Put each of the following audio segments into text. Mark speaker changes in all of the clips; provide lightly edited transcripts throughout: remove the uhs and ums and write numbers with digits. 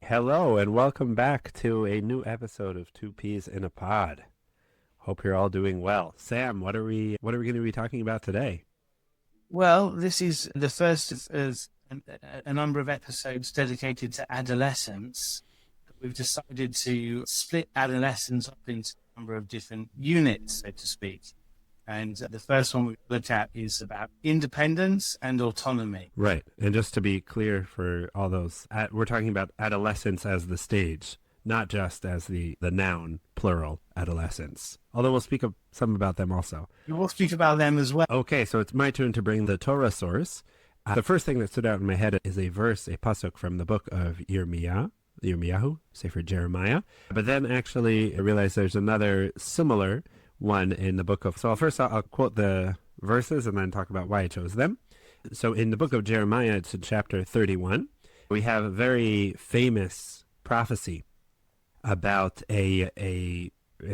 Speaker 1: Hello and welcome back to a new episode of Two Peas in a Pod. Hope you're all doing well. Sam, what are we going to be talking about today?
Speaker 2: Well, this is the first of a number of episodes dedicated to adolescents. We've decided to split adolescence up into a number of different units, so to speak. And the first one we looked at is about independence and autonomy.
Speaker 1: Right. And just to be clear for all those, we're talking about adolescence as the stage, not just as the noun, plural, adolescents. Although we'll speak some about them also.
Speaker 2: We will speak about them as well.
Speaker 1: Okay, so it's my turn to bring the Torah source. The first thing that stood out in my head is a verse, a pasuk from the book of Yirmiyahu, Sefer Jeremiah. But then actually I realized there's another similar one in the book of... So first I'll quote the verses and then talk about why I chose them. So in the book of Jeremiah, it's in chapter 31. We have a very famous prophecy about in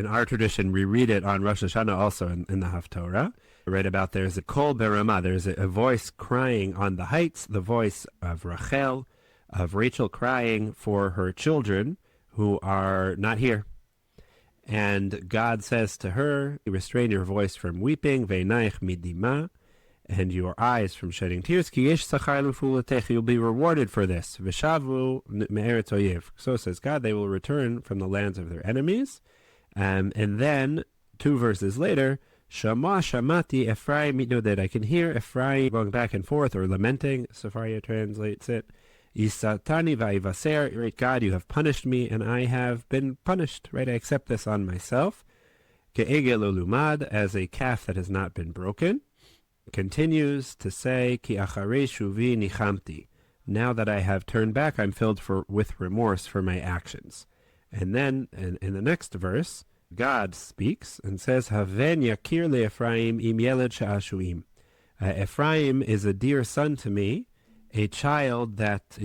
Speaker 1: our tradition, we read it on Rosh Hashanah also in the Haftorah. Right about there's a kol berama, there's a voice crying on the heights, the voice of Rachel, of Rachel crying for her children who are not here. And God says to her, restrain your voice from weeping, ve'naich midima, and your eyes from shedding tears, ki yesh sachar l'fulatech, you'll be rewarded for this. V'shavu me'eretz oyev. So says God, they will return from the lands of their enemies. And then, 2 verses later, shamati Ephraim mitnoded. I can hear Ephraim going back and forth or lamenting. Sepharia translates it. Isatani va'ivaser, right, God, you have punished me, and I have been punished, right? I accept this on myself. Ke'egel olumad, as a calf that has not been broken. Continues to say, Ki acharei shuvi nichamti. Now that I have turned back, I'm filled with remorse for my actions. And then, in the next verse, God speaks and says, Haven yakir le Ephraim im yeled sha'ashuim. Ephraim is a dear son to me, a child that,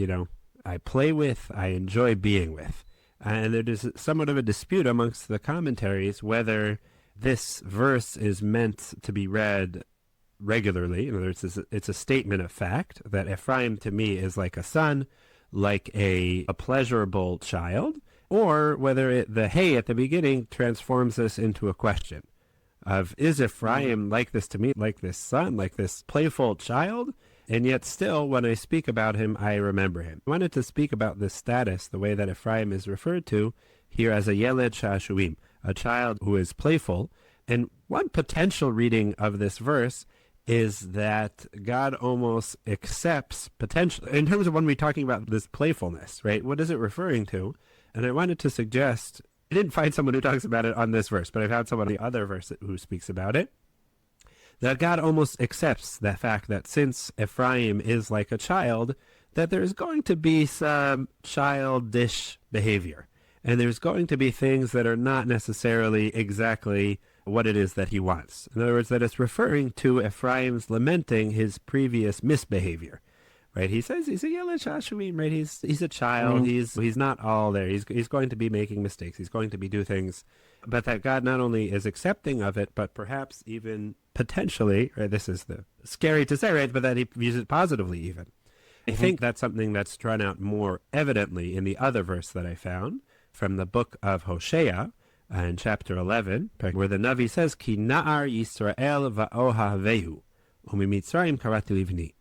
Speaker 1: I play with, I enjoy being with. And there is somewhat of a dispute amongst the commentaries whether this verse is meant to be read regularly. In other words, it's a statement of fact that Ephraim to me is like a son, like a pleasurable child, or whether the hey at the beginning transforms this into a question of, is Ephraim like this to me, like this son, like this playful child? And yet still, when I speak about him, I remember him. I wanted to speak about this status, the way that Ephraim is referred to here as a yeled sha'ashuim, a child who is playful. And one potential reading of this verse is that God almost accepts potential, in terms of when we're talking about this playfulness, right? What is it referring to? And I wanted to suggest, I didn't find someone who talks about it on this verse, but I found someone on the other verse who speaks about it, that God almost accepts the fact that since Ephraim is like a child, that there's going to be some childish behavior. And there's going to be things that are not necessarily exactly what it is that he wants. In other words, that it's referring to Ephraim's lamenting his previous misbehavior. Right? He says he's a yeled sha'ashuim, right? He's a child. He's not all there. He's going to be making mistakes. He's going to be do things. But that God not only is accepting of it, but perhaps even potentially, right? This is the scary to say, right? But that he views it positively even. I think that's something that's drawn out more evidently in the other verse that I found from the book of Hosea in chapter 11, where the Navi says, Ki na'ar Yisrael va'ohavehu, umimitzrayim karati livni.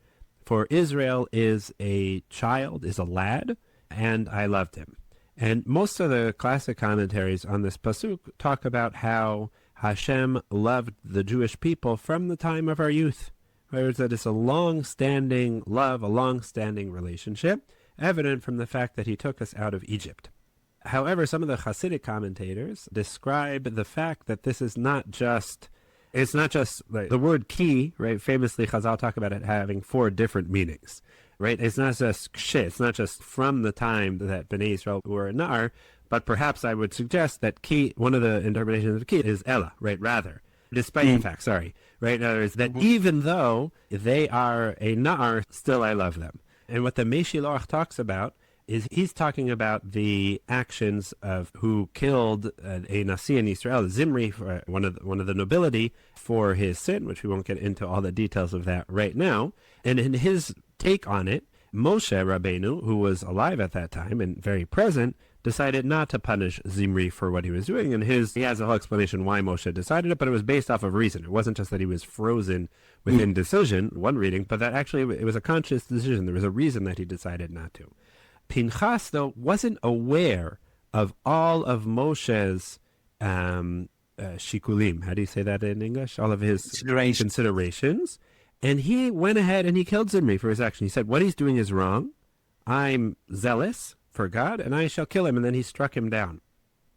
Speaker 1: For Israel is a child, is a lad, and I loved him. And most of the classic commentaries on this pasuk talk about how Hashem loved the Jewish people from the time of our youth. Whereas that it's a long-standing love, a long-standing relationship, evident from the fact that he took us out of Egypt. However, some of the Hasidic commentators describe the fact that this is not just, it's not just like the word ki, right? Famously, Chazal talk about it having 4 different meanings, right? It's not just ksheh, it's not just from the time that Bnei Israel were a nar, but perhaps I would suggest that ki, one of the interpretations of ki is ella, right? Rather, despite the fact, sorry, right? In other words, that even though they are a nar, still I love them. And what the Meshiloach talks about is he's talking about the actions of who killed a Nasi in Israel, Zimri, one of the nobility, for his sin, which we won't get into all the details of that right now. And in his take on it, Moshe Rabbeinu, who was alive at that time and very present, decided not to punish Zimri for what he was doing. And he has a whole explanation why Moshe decided it, but it was based off of reason. It wasn't just that he was frozen with indecision, one reading, but that actually it was a conscious decision. There was a reason that he decided not to. Pinchas, though, wasn't aware of all of Moshe's shikulim. How do you say that in English? All of his considerations. And he went ahead and he killed Zimri for his action. He said, what he's doing is wrong. I'm zealous for God, and I shall kill him. And then he struck him down.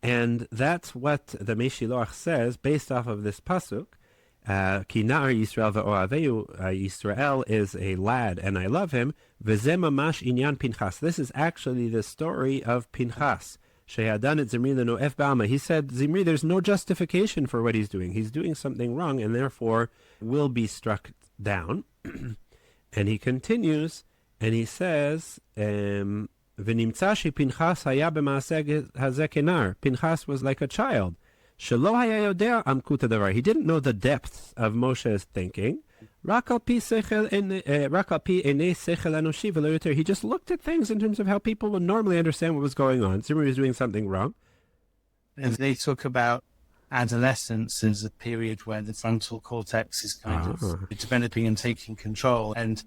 Speaker 1: And that's what the Meshiloach says based off of this pasuk. Ki na'ar Yisrael ve'ohavehu, Yisrael is a lad, and I love him. V'zeh mamash inyan Pinchas. This is actually the story of Pinchas. Shehadan et Zimri leno'ef ba'alma. He said, Zimri, there's no justification for what he's doing. He's doing something wrong, and therefore will be struck down. And he continues, and he says, V'nimtza shePinchas haya b'maaseh hazeh kenar. Pinchas was like a child. Shelo haya yodea amkuta davar. He didn't know the depths of Moshe's thinking. Rak al pi enei sechel anoshi v'lo yoter. He just looked at things in terms of how people would normally understand what was going on. Zimri was doing something wrong.
Speaker 2: And they talk about adolescence as a period where the frontal cortex is kind of developing and taking control, and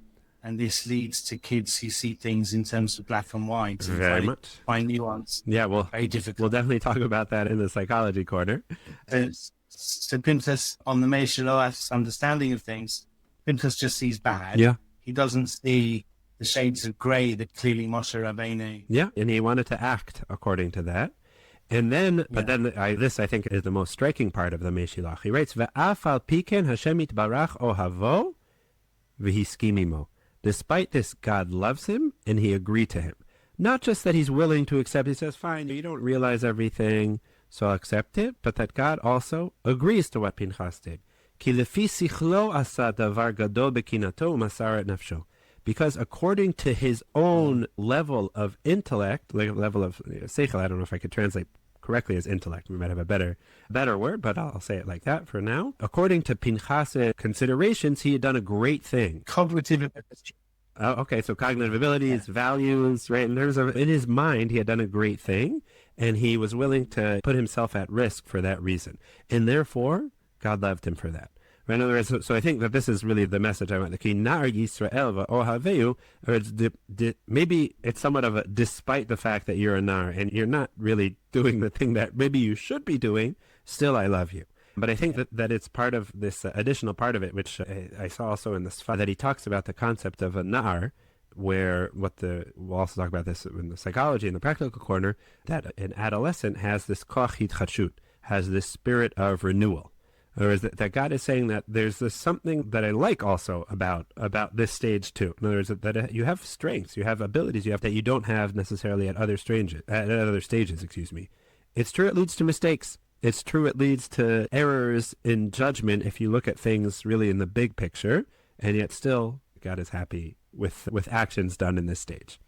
Speaker 2: this leads to kids who see things in terms of black and white.
Speaker 1: Very much.
Speaker 2: Find nuance.
Speaker 1: Yeah, well,
Speaker 2: very difficult.
Speaker 1: We'll definitely talk about that in the psychology corner.
Speaker 2: So Pinchas, on the Meshiloach's understanding of things, Pinchas just sees bad.
Speaker 1: Yeah.
Speaker 2: He doesn't see the shades of grey that clearly Moshe Rabbeinu.
Speaker 1: Yeah, and he wanted to act according to that. And then, but then this I think is the most striking part of the Meshiloach. He writes, "Ve'af al piken Hashem itbarach ohavo v'hiskimimo." Despite this, God loves him and he agreed to him. Not just that he's willing to accept. He says, "Fine, you don't realize everything, so I'll accept it." But that God also agrees to what Pinchas did. Ki lefi sichlo asa davar gadol bekinato umasar et nafsho. Because according to his own level of intellect, level of seichel, I don't know if I could translate correctly as intellect. We might have a better word, but I'll say it like that for now. According to Pinchas' considerations, he had done a great thing.
Speaker 2: Cognitive ability.
Speaker 1: Okay, so cognitive abilities, values, right? And in his mind, he had done a great thing, and he was willing to put himself at risk for that reason. And therefore, God loved him for that. In other words, so I think that this is really the message I want. The Nar Yisrael va'ohavehu, or maybe it's somewhat of a despite the fact that you're a nar and you're not really doing the thing that maybe you should be doing, still I love you. But I think that it's part of this additional part of it, which I saw also in the Sfa, that he talks about the concept of a nar, where we'll also talk about this in the psychology, in the practical corner, that an adolescent has this koach hitchadshut, has this spirit of renewal. Or is that God is saying that there's something that I like also about this stage too. In other words, that you have strengths, you have abilities, that you don't have necessarily at other stages. It's true, it leads to mistakes. It's true, it leads to errors in judgment if you look at things really in the big picture, and yet still God is happy with actions done in this stage.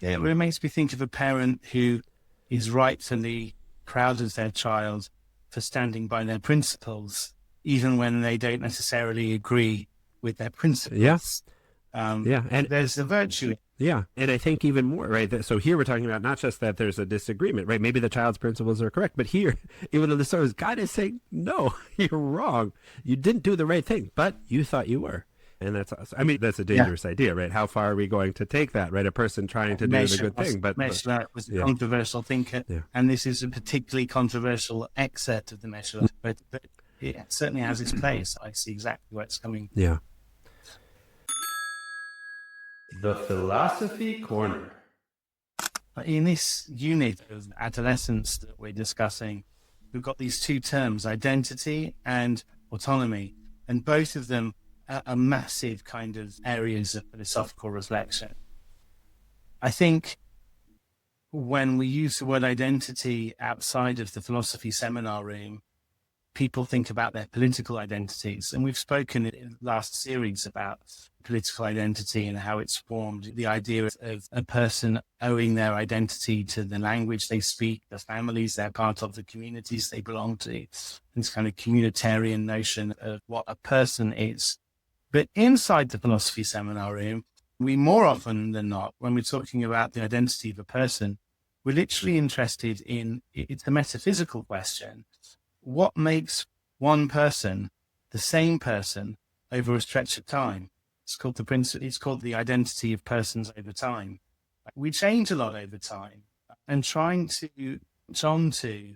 Speaker 2: Yeah, it makes me think of a parent who is rightfully proud of their child for standing by their principles, even when they don't necessarily agree with their principles.
Speaker 1: Yes.
Speaker 2: And there's a virtue.
Speaker 1: Yeah, and I think even more, right? So here we're talking about not just that there's a disagreement, right? Maybe the child's principles are correct, but here, even though the story is, God is saying, no, you're wrong. You didn't do the right thing, but you thought you were. And that's a dangerous idea, right? How far are we going to take that, right? A person trying to do the good thing. But
Speaker 2: Meshiloach was a controversial thinker, and this is a particularly controversial excerpt of the Meshiloach, but it certainly has its place. I see exactly where it's coming.
Speaker 1: Yeah. The Philosophy Corner.
Speaker 2: In this unit of adolescence that we're discussing, we've got these two terms, identity and autonomy, and both of them are massive kind of areas of philosophical reflection. I think when we use the word identity outside of the philosophy seminar room, people think about their political identities. And we've spoken in the last series about political identity and how it's formed, the idea of a person owing their identity to the language they speak, the families they're part of, the communities they belong to, this kind of communitarian notion of what a person is. But inside the philosophy seminar room, we more often than not, when we're talking about the identity of a person, we're literally interested in, it's a metaphysical question. What makes one person the same person over a stretch of time? It's called it's called the identity of persons over time. We change a lot over time, and trying to latch on to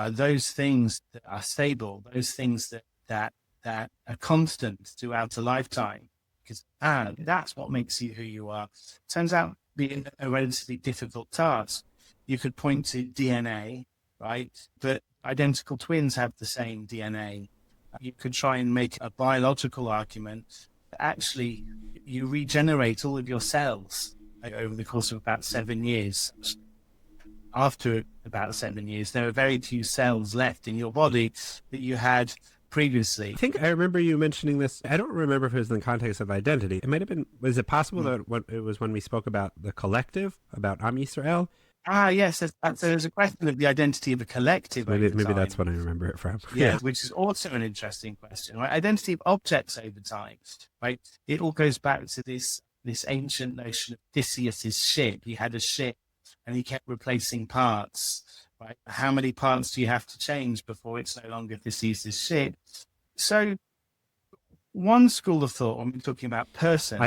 Speaker 2: those things that are stable, those things that are constant throughout a lifetime, because that's what makes you who you are. Turns out to be a relatively difficult task. You could point to DNA, right? But identical twins have the same DNA. You could try and make a biological argument. Actually, you regenerate all of your cells over the course of about 7 years. After about 7 years, there are very few cells left in your body that you had previously.
Speaker 1: I think I remember you mentioning this. I don't remember if it was in the context of identity. It might have been, was it possible that it was when we spoke about the collective, about Am Yisrael?
Speaker 2: Yes. So there's a question of the identity of a collective.
Speaker 1: Maybe that's what I remember it from.
Speaker 2: Yeah, which is also an interesting question, right? Identity of objects over time, right? It all goes back to this ancient notion of Odysseus's ship. He had a ship and he kept replacing parts, right? How many parts do you have to change before it's no longer Odysseus's ship? So one school of thought, when we're talking about person...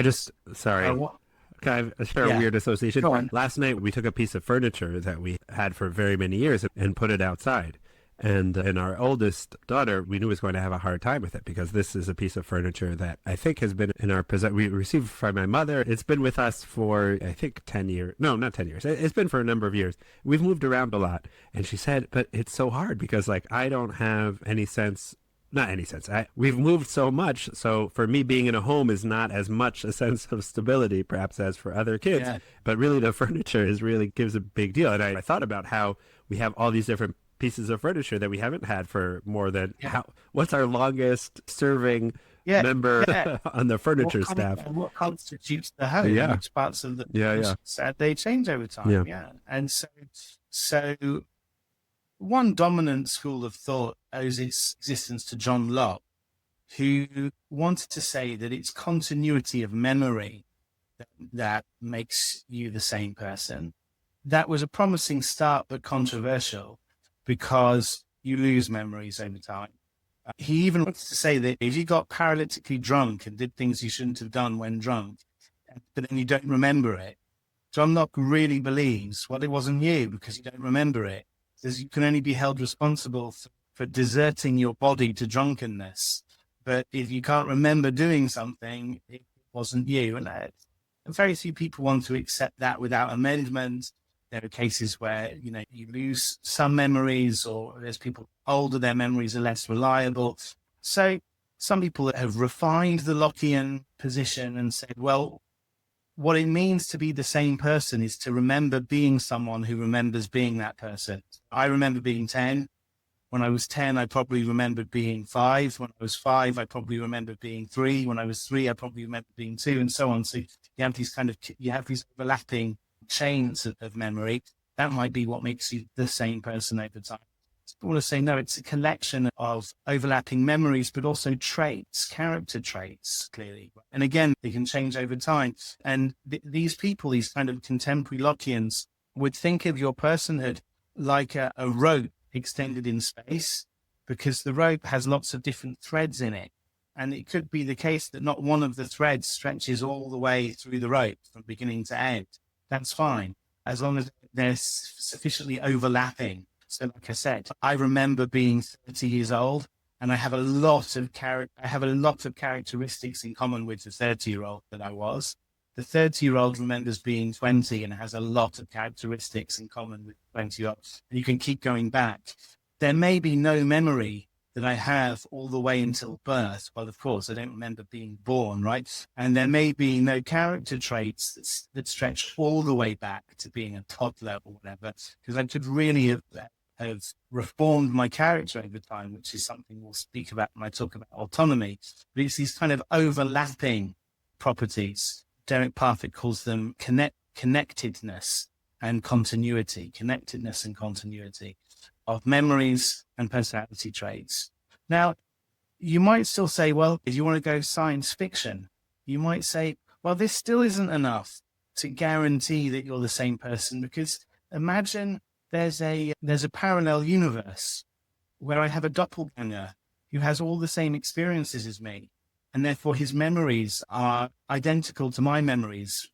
Speaker 2: Kind of a weird association.
Speaker 1: Last night, we took a piece of furniture that we had for very many years and put it outside. And our oldest daughter, we knew was going to have a hard time with it because this is a piece of furniture that I think has been in our possession. We received from my mother. It's been with us for, I think, 10 years. No, not 10 years. It's been for a number of years. We've moved around a lot. And she said, but it's so hard because, like, I don't have any sense... Not any sense. We've moved so much, so for me, being in a home is not as much a sense of stability, perhaps, as for other kids. Yeah. But really, the furniture gives a big deal. And I thought about how we have all these different pieces of furniture that we haven't had for more than what's our longest serving member on the furniture staff?
Speaker 2: What constitutes the home? Which parts of the they change over time. And so. One dominant school of thought owes its existence to John Locke, who wanted to say that it's continuity of memory that makes you the same person. That was a promising start, but controversial, because you lose memories over time. He even wanted to say that if you got paralytically drunk and did things you shouldn't have done when drunk, but then you don't remember it, John Locke really believes, well, it wasn't you because you don't remember it. You can only be held responsible for deserting your body to drunkenness. But if you can't remember doing something, it wasn't you. And very few people want to accept that without amendment. There are cases where, you lose some memories, or there's people older, their memories are less reliable. So some people have refined the Lockean position and said, well, what it means to be the same person is to remember being someone who remembers being that person. I remember being 10. When I was 10, I probably remembered being 5. When I was 5, I probably remembered being 3. When I was 3, I probably remembered being 2, and so on. So you have these overlapping chains of memory. That might be what makes you the same person over time. I want to say, no, it's a collection of overlapping memories, but also traits, character traits, clearly. And again, they can change over time. And these people, these kind of contemporary Lockeans, would think of your personhood like a rope extended in space, because the rope has lots of different threads in it. And it could be the case that not one of the threads stretches all the way through the rope from beginning to end. That's fine, as long as they're sufficiently overlapping. So like I said, I remember being 30 years old, and I have a lot of characteristics in common with the 30-year-old that I was. The 30-year-old remembers being 20 and has a lot of characteristics in common with the 20-year-old. And you can keep going back. There may be no memory that I have all the way until birth. Well, of course, I don't remember being born, right? And there may be no character traits that stretch all the way back to being a toddler or whatever, because I could really have reformed my character over time, which is something we'll speak about when I talk about autonomy. But it's these kind of overlapping properties. Derek Parfit calls them connectedness and continuity of memories and personality traits. Now, you might still say, well, if you want to go science fiction, you might say, well, this still isn't enough to guarantee that you're the same person, because imagine there's a parallel universe where I have a doppelganger who has all the same experiences as me, and therefore his memories are identical to my memories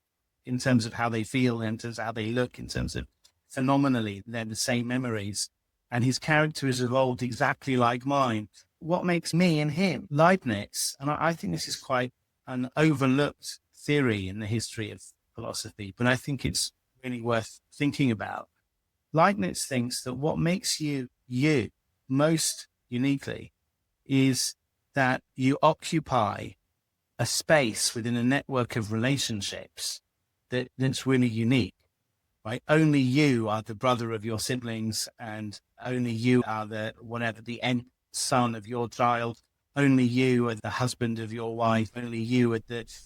Speaker 2: in terms of how they feel, in terms of how they look, in terms of phenomenally, they're the same memories. And his character is evolved exactly like mine. What makes me and him? Leibniz, and I think this is quite an overlooked theory in the history of philosophy, but I think it's really worth thinking about. Leibniz thinks that what makes you you most uniquely is that you occupy a space within a network of relationships that's really unique. Right? Only you are the brother of your siblings, and only you are the nth son of your child. Only you are the husband of your wife. Only you are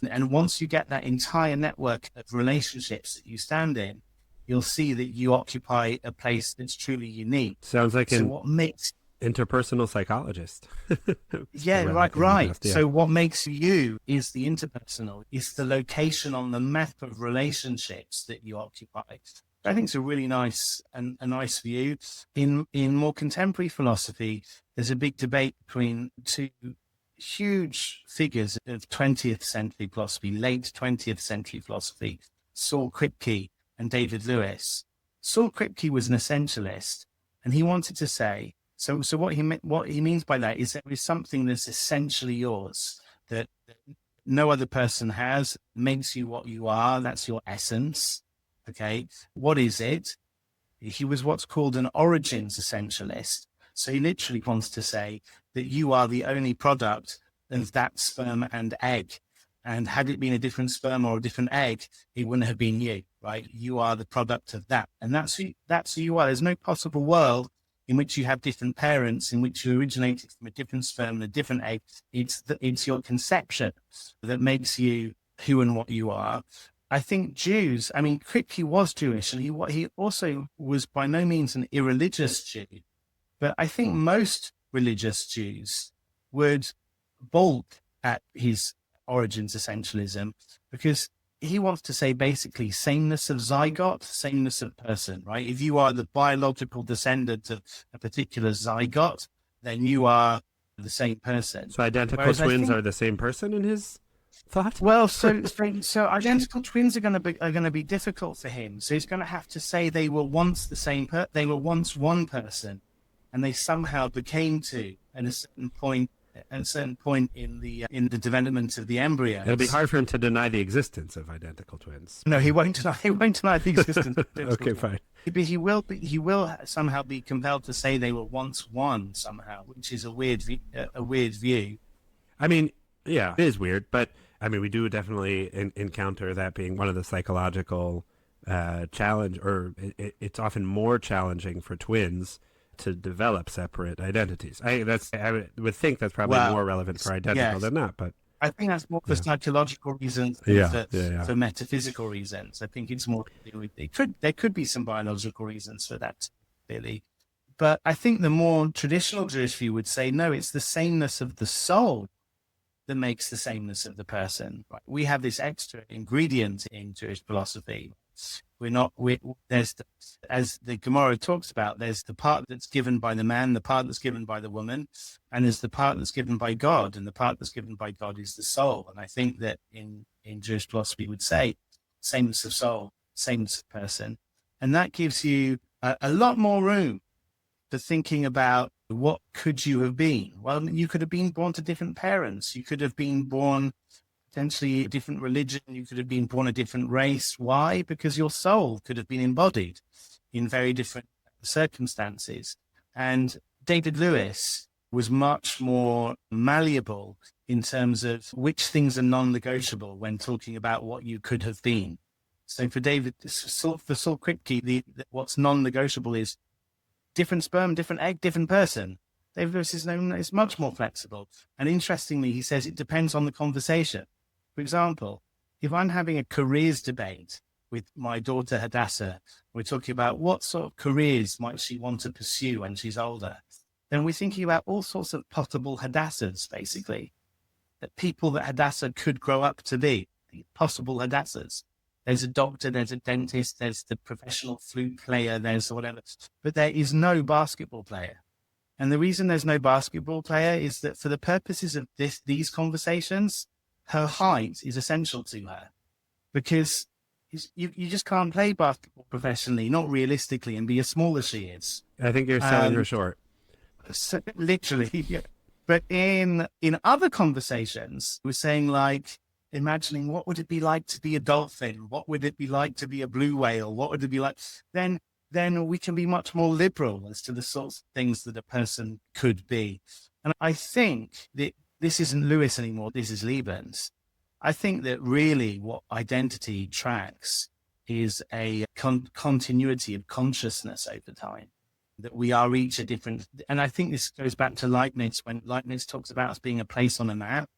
Speaker 2: and once you get that entire network of relationships that you stand in, you'll see that you occupy a place that's truly unique.
Speaker 1: Sounds like
Speaker 2: what makes
Speaker 1: interpersonal psychologist.
Speaker 2: Yeah, right. Yeah. So what makes you is the interpersonal, is the location on the map of relationships that you occupy. I think it's a really nice and a nice view. In more contemporary philosophy, there's a big debate between two huge figures of 20th century philosophy, late 20th century philosophy, Saul Kripke and David Lewis. Saul Kripke was an essentialist, and he wanted to say, So what he means by that is there is something that's essentially yours that no other person has, makes you what you are. That's your essence. Okay. What is it? He was what's called an origins essentialist. So he literally wants to say that you are the only product of that sperm and egg. And had it been a different sperm or a different egg, it wouldn't have been you, right? You are the product of that. And that's who you are. There's no possible world in which you have different parents, in which you originated from a different sperm and a different egg. It's your conception that makes you who and what you are. I think Jews, I mean, Kripke was Jewish, and he also was by no means an irreligious Jew. But I think most religious Jews would balk at his origins essentialism, because he wants to say basically sameness of zygote, sameness of person, right? If you are the biological descendant of a particular zygote, then you are the same person.
Speaker 1: So identical twins are the same person in his thought?
Speaker 2: Well, so identical twins are going to be difficult for him. So he's going to have to say they were once the same they were once one person, and they somehow became two at a certain point in the development of the embryo.
Speaker 1: It'll be hard for him to deny the existence of identical twins.
Speaker 2: No, he won't deny the existence of
Speaker 1: Okay, fine.
Speaker 2: But he will somehow be compelled to say they were once one somehow, which is a weird view.
Speaker 1: I mean, yeah, it is weird, but I mean, we do definitely encounter that being one of the psychological challenge, or it's often more challenging for twins to develop separate identities. I would think that's probably more relevant for identical than not, but
Speaker 2: I think that's more for psychological reasons than for metaphysical reasons. I think it's more to do with there could be some biological reasons for that, clearly. But I think the more traditional Jewish view would say, no, it's the sameness of the soul that makes the sameness of the person. Right? We have this extra ingredient in Jewish philosophy. As the Gemara talks about, there's the part that's given by the man, the part that's given by the woman, and there's the part that's given by God, and the part that's given by God is the soul. And I think that in Jewish philosophy would say sameness of soul, sameness of person. And that gives you a lot more room for thinking about what could you have been. Well, you could have been born to different parents. You could have been born potentially a different religion. You could have been born a different race. Why? Because your soul could have been embodied in very different circumstances. And David Lewis was much more malleable in terms of which things are non-negotiable when talking about what you could have been. So for Saul Kripke, what's non-negotiable is different sperm, different egg, different person. David Lewis is much more flexible. And interestingly, he says it depends on the conversation. For example, if I'm having a careers debate with my daughter Hadassah, we're talking about what sort of careers might she want to pursue when she's older, then we're thinking about all sorts of possible Hadassahs, basically, that people that Hadassah could grow up to be, possible Hadassahs. There's a doctor, there's a dentist, there's the professional flute player, there's whatever, but there is no basketball player. And the reason there's no basketball player is that for the purposes of these conversations, her height is essential to her, because you just can't play basketball professionally, not realistically, and be as small as she is.
Speaker 1: I think you're selling her short.
Speaker 2: So, literally. Yeah. But in other conversations, we're saying, like, imagining what would it be like to be a dolphin? What would it be like to be a blue whale? What would it be like? Then we can be much more liberal as to the sorts of things that a person could be. And I think that this isn't Lewis anymore. This is Liebens. I think that really what identity tracks is a continuity of consciousness over time, that we are each a different. And I think this goes back to Leibniz, when Leibniz talks about us being a place on a map.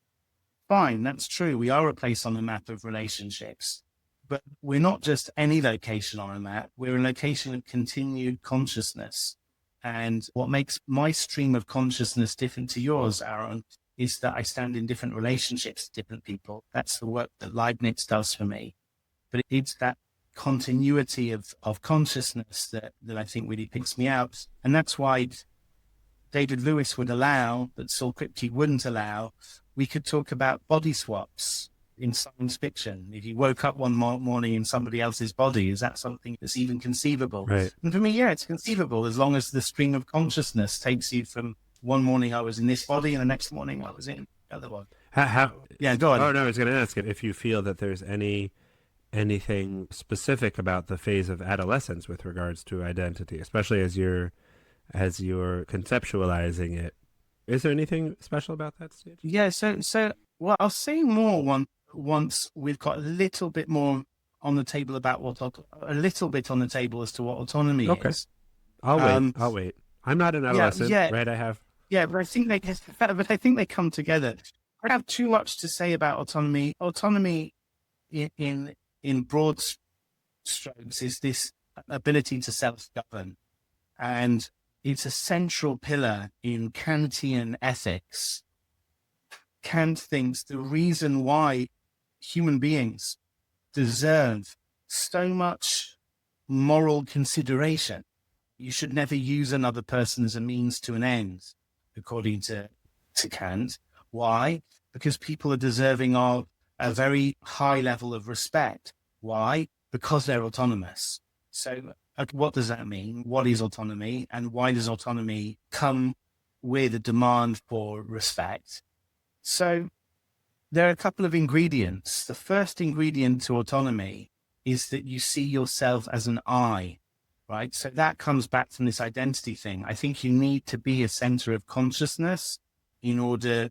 Speaker 2: Fine, that's true. We are a place on the map of relationships, but we're not just any location on a map. We're a location of continued consciousness. And what makes my stream of consciousness different to yours, Aaron, is that I stand in different relationships to different people. That's the work that Leibniz does for me. But it's that continuity of consciousness that I think really picks me out. And that's why David Lewis would allow, but Saul Kripke wouldn't allow. We could talk about body swaps in science fiction. If you woke up one morning in somebody else's body, is that something that's even conceivable?
Speaker 1: Right.
Speaker 2: And for me, yeah, it's conceivable, as long as the stream of consciousness takes you from one morning I was in this body and the next morning I was in the other one. Yeah, go on.
Speaker 1: Oh, no, I was going to ask if you feel that there's anything specific about the phase of adolescence with regards to identity, especially as you're conceptualizing it. Is there anything special about that stage?
Speaker 2: Yeah, so well, I'll say more once we've got a little bit more on the table about a little bit on the table as to what autonomy is.
Speaker 1: I'll wait. I'm not an adolescent, right?
Speaker 2: Yeah, but I think they come together. I don't have too much to say about autonomy. Autonomy in broad strokes is this ability to self-govern, and it's a central pillar in Kantian ethics. Kant thinks the reason why human beings deserve so much moral consideration, you should never use another person as a means to an end, according to Kant. Why? Because people are deserving of a very high level of respect. Why? Because they're autonomous. So what does that mean? What is autonomy? And why does autonomy come with a demand for respect? So there are a couple of ingredients. The first ingredient to autonomy is that you see yourself as an I, right? So that comes back from this identity thing. I think you need to be a center of consciousness in order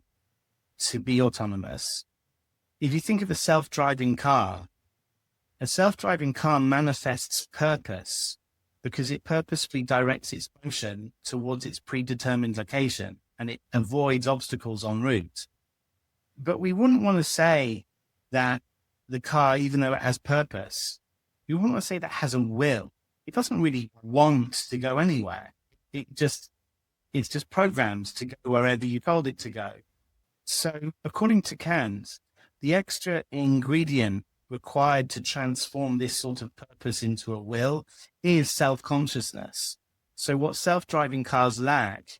Speaker 2: to be autonomous. If you think of a self-driving car manifests purpose because it purposefully directs its motion towards its predetermined location, and it avoids obstacles en route. But we wouldn't want to say that the car, even though it has purpose, we wouldn't want to say that has a will. It doesn't really want to go anywhere. It's just programmed to go wherever you told it to go. So according to Kant, the extra ingredient required to transform this sort of purpose into a will is self-consciousness. So what self-driving cars lack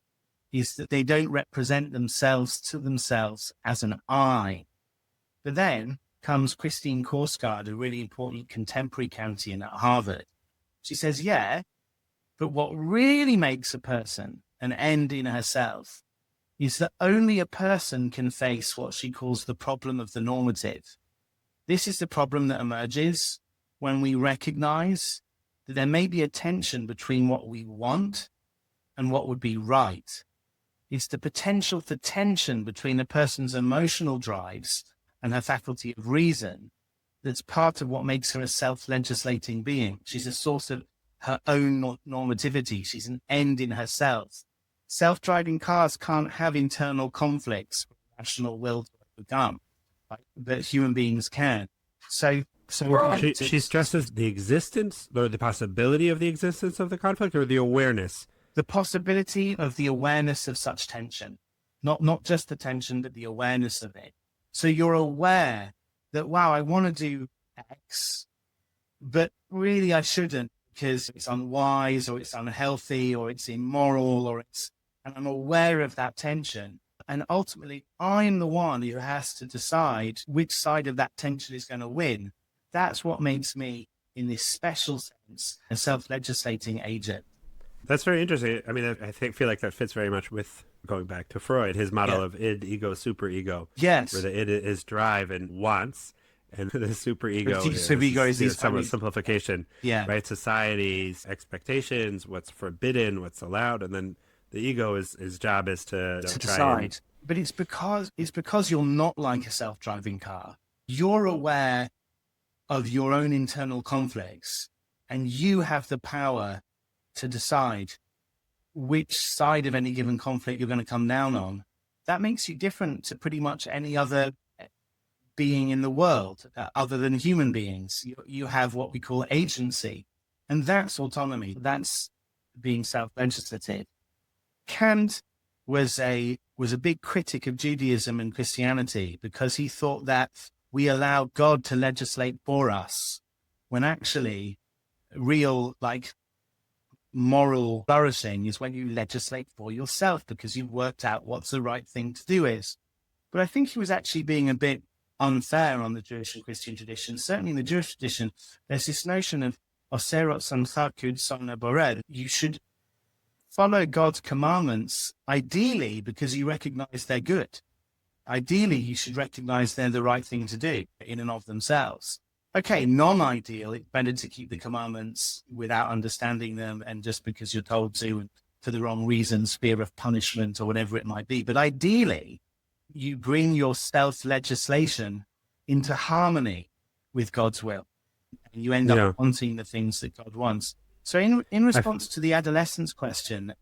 Speaker 2: is that they don't represent themselves to themselves as an I. But then comes Christine Korsgaard, a really important contemporary Kantian at Harvard. She says, yeah, but what really makes a person an end in herself is that only a person can face what she calls the problem of the normative. This is the problem that emerges when we recognize that there may be a tension between what we want and what would be right. It's the potential for tension between a person's emotional drives and her faculty of reason that's part of what makes her a self-legislating being. She's a source of her own normativity. She's an end in herself. Self-driving cars can't have internal conflicts for rational will to overcome. right? But human beings can. So
Speaker 1: She stresses the existence or the possibility of the existence of the conflict, or the awareness.
Speaker 2: the possibility of the awareness of such tension, not just the tension, but the awareness of it. So you're aware that, wow, I want to do X, but really I shouldn't because it's unwise or it's unhealthy or it's immoral and I'm aware of that tension. And ultimately, I'm the one who has to decide which side of that tension is going to win. That's what makes me, in this special sense, a self-legislating agent.
Speaker 1: That's very interesting. I mean, I feel like that fits very much with going back to Freud, his model of id, ego, superego.
Speaker 2: Yes.
Speaker 1: Where the id is drive and wants, and the superego
Speaker 2: is
Speaker 1: some simplification.
Speaker 2: Yeah.
Speaker 1: Right? Society's expectations, what's forbidden, what's allowed, and then the ego his job is to
Speaker 2: decide. But it's because you're not like a self-driving car. You're aware of your own internal conflicts, and you have the power to decide which side of any given conflict you're going to come down on. That makes you different to pretty much any other being in the world other than human beings. You have what we call agency, and that's autonomy. That's being self-legislative. Kant was a big critic of Judaism and Christianity because he thought that we allow God to legislate for us, when actually real, moral flourishing is when you legislate for yourself because you've worked out what's the right thing to do is. But I think he was actually being a bit unfair on the Jewish and Christian tradition. Certainly in the Jewish tradition, there's this notion of oserot sanchakud sona bored. You should follow God's commandments, ideally because you recognize they're good. Ideally, you should recognize they're the right thing to do in and of themselves. Okay, non-ideal, it's better to keep the commandments without understanding them and just because you're told to, and for the wrong reasons, fear of punishment or whatever it might be. But ideally, you bring your self-legislation into harmony with God's will. And you end up wanting the things that God wants. So in response to the adolescence question,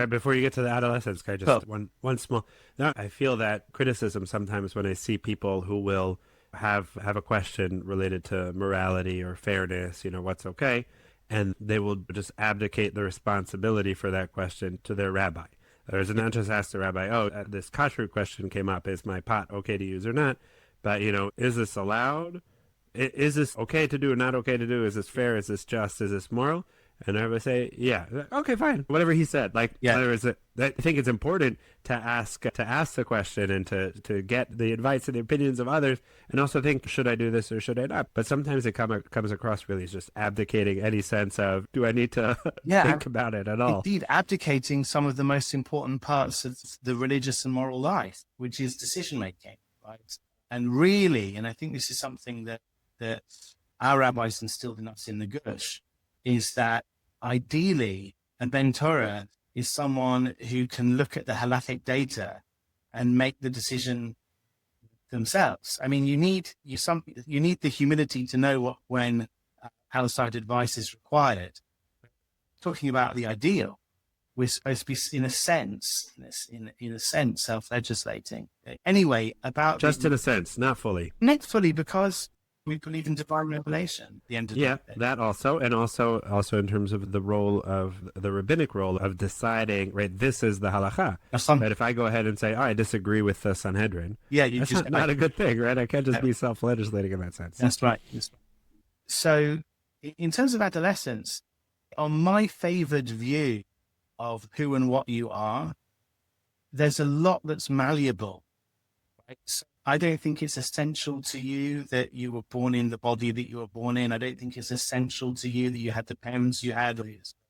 Speaker 1: before you get to the adolescence, can I just one small... No, I feel that criticism sometimes when I see people who will have a question related to morality or fairness, what's okay, and they will just abdicate the responsibility for that question to their rabbi. There's not just ask the rabbi, this kashrut question came up, is my pot okay to use or not? But, is this allowed? Is this okay to do or not okay to do? Is this fair? Is this just? Is this moral? And I would say, yeah, okay, fine, whatever he said. I think it's important to ask the question and to get the advice and the opinions of others, and also think, should I do this or should I not? But sometimes it comes across really as just abdicating any sense of, do I need to think about it at all?
Speaker 2: Indeed, abdicating some of the most important parts of the religious and moral life, which is decision making, right? And really, and I think this is something that our rabbis instilled in us in the Gush, is that ideally a Ben Torah is someone who can look at the halakhic data and make the decision themselves. I mean, you need the humility to know when outside advice is required. Talking about the ideal, we're supposed to be, in a sense, self-legislating. Anyway,
Speaker 1: in a sense, not fully.
Speaker 2: Not fully, because we believe in divine revelation at the end of the day.
Speaker 1: That also, and also in terms of the role of the rabbinic role of deciding, right, this is the halakha. Right, if I go ahead and say, I disagree with the Sanhedrin, that's not a good thing, right? I can't just be self-legislating in that sense.
Speaker 2: That's right. So in terms of adolescence, on my favored view of who and what you are, there's a lot that's malleable, right? So I don't think it's essential to you that you were born in the body that you were born in. I don't think it's essential to you that you had the parents you had.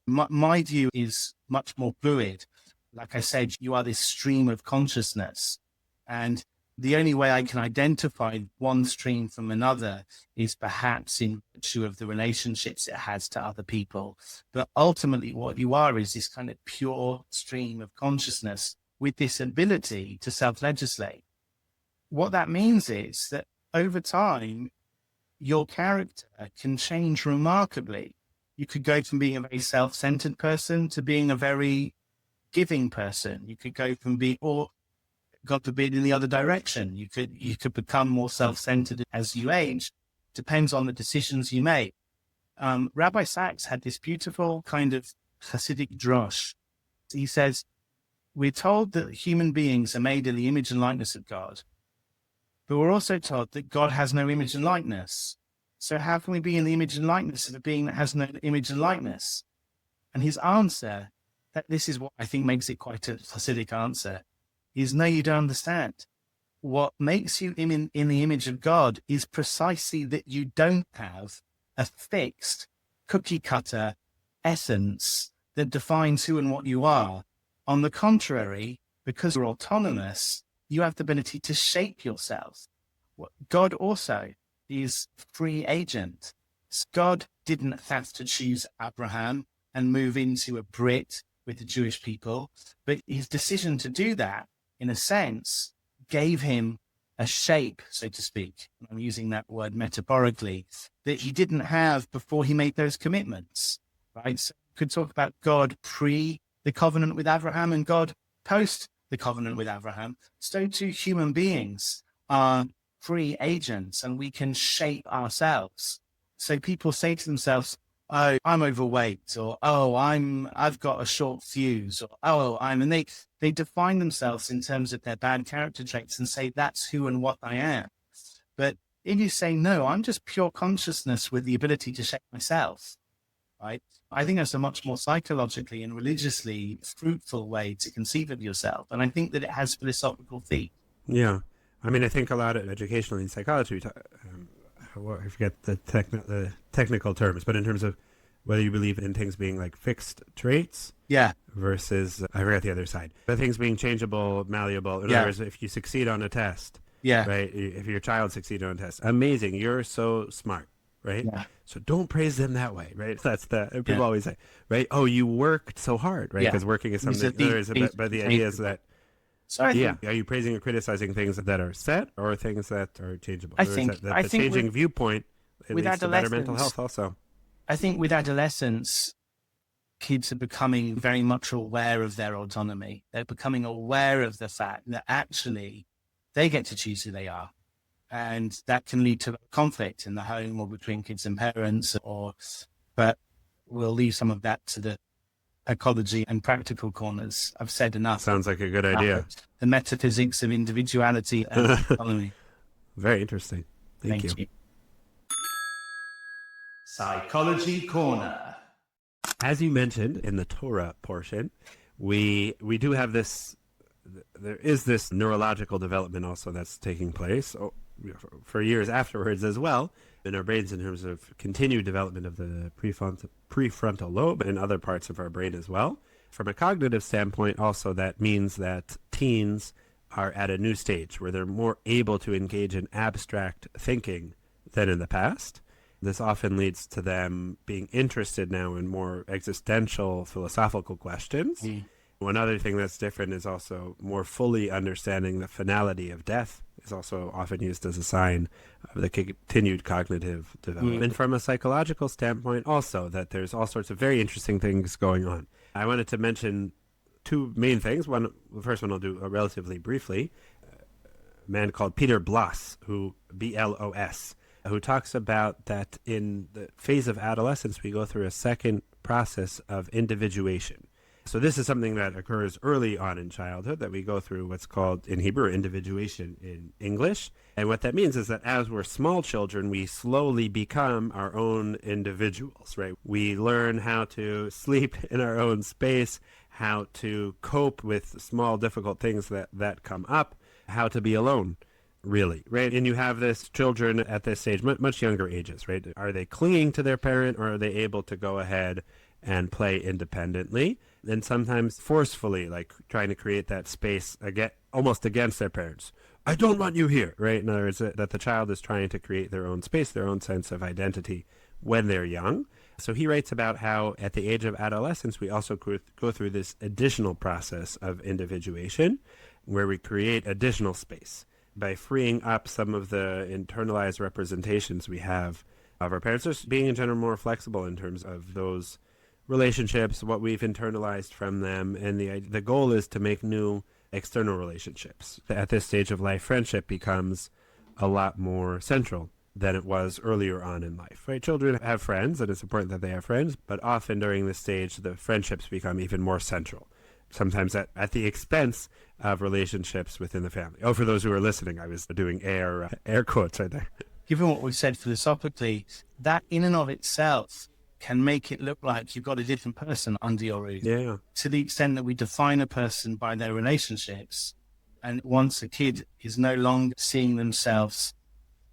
Speaker 2: My view is much more fluid. Like I said, you are this stream of consciousness. And the only way I can identify one stream from another is perhaps in virtue of the relationships it has to other people. But ultimately, what you are is this kind of pure stream of consciousness with this ability to self-legislate. What that means is that over time, your character can change remarkably. You could go from being a very self-centered person to being a very giving person. You could go from God forbid, in the other direction. You could become more self-centered as you age. Depends on the decisions you make. Rabbi Sachs had this beautiful kind of Hasidic drosh. He says, we're told that human beings are made in the image and likeness of God, but we're also told that God has no image and likeness. So how can we be in the image and likeness of a being that has no image and likeness? And his answer, that this is what I think makes it quite a Hasidic answer, is no, you don't understand. What makes you in the image of God is precisely that you don't have a fixed cookie cutter essence that defines who and what you are. On the contrary, because you're autonomous, you have the ability to shape yourself. God also is free agent. God didn't have to choose Abraham and move into a Brit with the Jewish people, but his decision to do that, in a sense, gave him a shape, so to speak. I'm using that word metaphorically, that he didn't have before he made those commitments, right? So we could talk about God pre the covenant with Abraham and God post the covenant with Abraham. So too human beings are free agents and we can shape ourselves. So people say to themselves, oh, I'm overweight, or oh, I've got a short fuse, or oh, and they define themselves in terms of their bad character traits and say that's who and what I am. But if you say, no, I'm just pure consciousness with the ability to shape myself, right? I think that's a much more psychologically and religiously fruitful way to conceive of yourself. And I think that it has philosophical feet.
Speaker 1: Yeah. I mean, I think a lot of educationally in psychology, I forget the technical terms, but in terms of whether you believe in things being like fixed traits,
Speaker 2: yeah,
Speaker 1: versus, I forget the other side, but things being changeable, malleable. In other words, if you succeed on a test,
Speaker 2: yeah,
Speaker 1: right? If your child succeeds on a test, amazing, you're so smart, right?
Speaker 2: Yeah.
Speaker 1: So don't praise them that way, right? That's people always say, right? Oh, you worked so hard, right? Because working is something. But the idea is that. So are you praising or criticizing things that are set or things that are changeable?
Speaker 2: I think
Speaker 1: the changing viewpoint leads to better mental health also.
Speaker 2: I think with adolescence, kids are becoming very much aware of their autonomy. They're becoming aware of the fact that actually they get to choose who they are. And that can lead to conflict in the home or between kids and parents, but we'll leave some of that to the ecology and practical corners. I've said enough.
Speaker 1: Sounds like a good idea.
Speaker 2: The metaphysics of individuality and autonomy.
Speaker 1: Very interesting. Thank you.
Speaker 2: Psychology Corner.
Speaker 1: As you mentioned in the Torah portion, we do have this, there is this neurological development also that's taking place for years afterwards as well in our brains in terms of continued development of the prefrontal lobe and other parts of our brain as well. From a cognitive standpoint also, that means that teens are at a new stage where they're more able to engage in abstract thinking than in the past. This often leads to them being interested now in more existential philosophical questions. One other thing that's different is also more fully understanding the finality of death is also often used as a sign of the continued cognitive development. From a psychological standpoint also, that there's all sorts of very interesting things going on. I wanted to mention two main things. The first one I'll do relatively briefly. A man called Peter Bloss, B-L-O-S, who talks about that in the phase of adolescence, we go through a second process of individuation. So this is something that occurs early on in childhood, that we go through what's called in Hebrew individuation in English. And what that means is that as we're small children, we slowly become our own individuals, right? We learn how to sleep in our own space, how to cope with small difficult things that come up, how to be alone, really, right? And you have this children at this stage, much younger ages, right? Are they clinging to their parent, or are they able to go ahead and play independently? And sometimes forcefully, like trying to create that space almost against their parents. I don't want you here, right? In other words, that the child is trying to create their own space, their own sense of identity when they're young. So he writes about how at the age of adolescence, we also go through this additional process of individuation where we create additional space by freeing up some of the internalized representations we have of our parents, just being in general more flexible in terms of those relationships, what we've internalized from them. And the goal is to make new external relationships. At this stage of life, friendship becomes a lot more central than it was earlier on in life, right? Children have friends, and it's important that they have friends, but often during this stage, the friendships become even more central, sometimes at the expense of relationships within the family. Oh, for those who are listening, I was doing air quotes right there.
Speaker 2: Given what we've said philosophically, that in and of itself can make it look like you've got a different person under your roof.
Speaker 1: Yeah.
Speaker 2: To the extent that we define a person by their relationships, and once a kid is no longer seeing themselves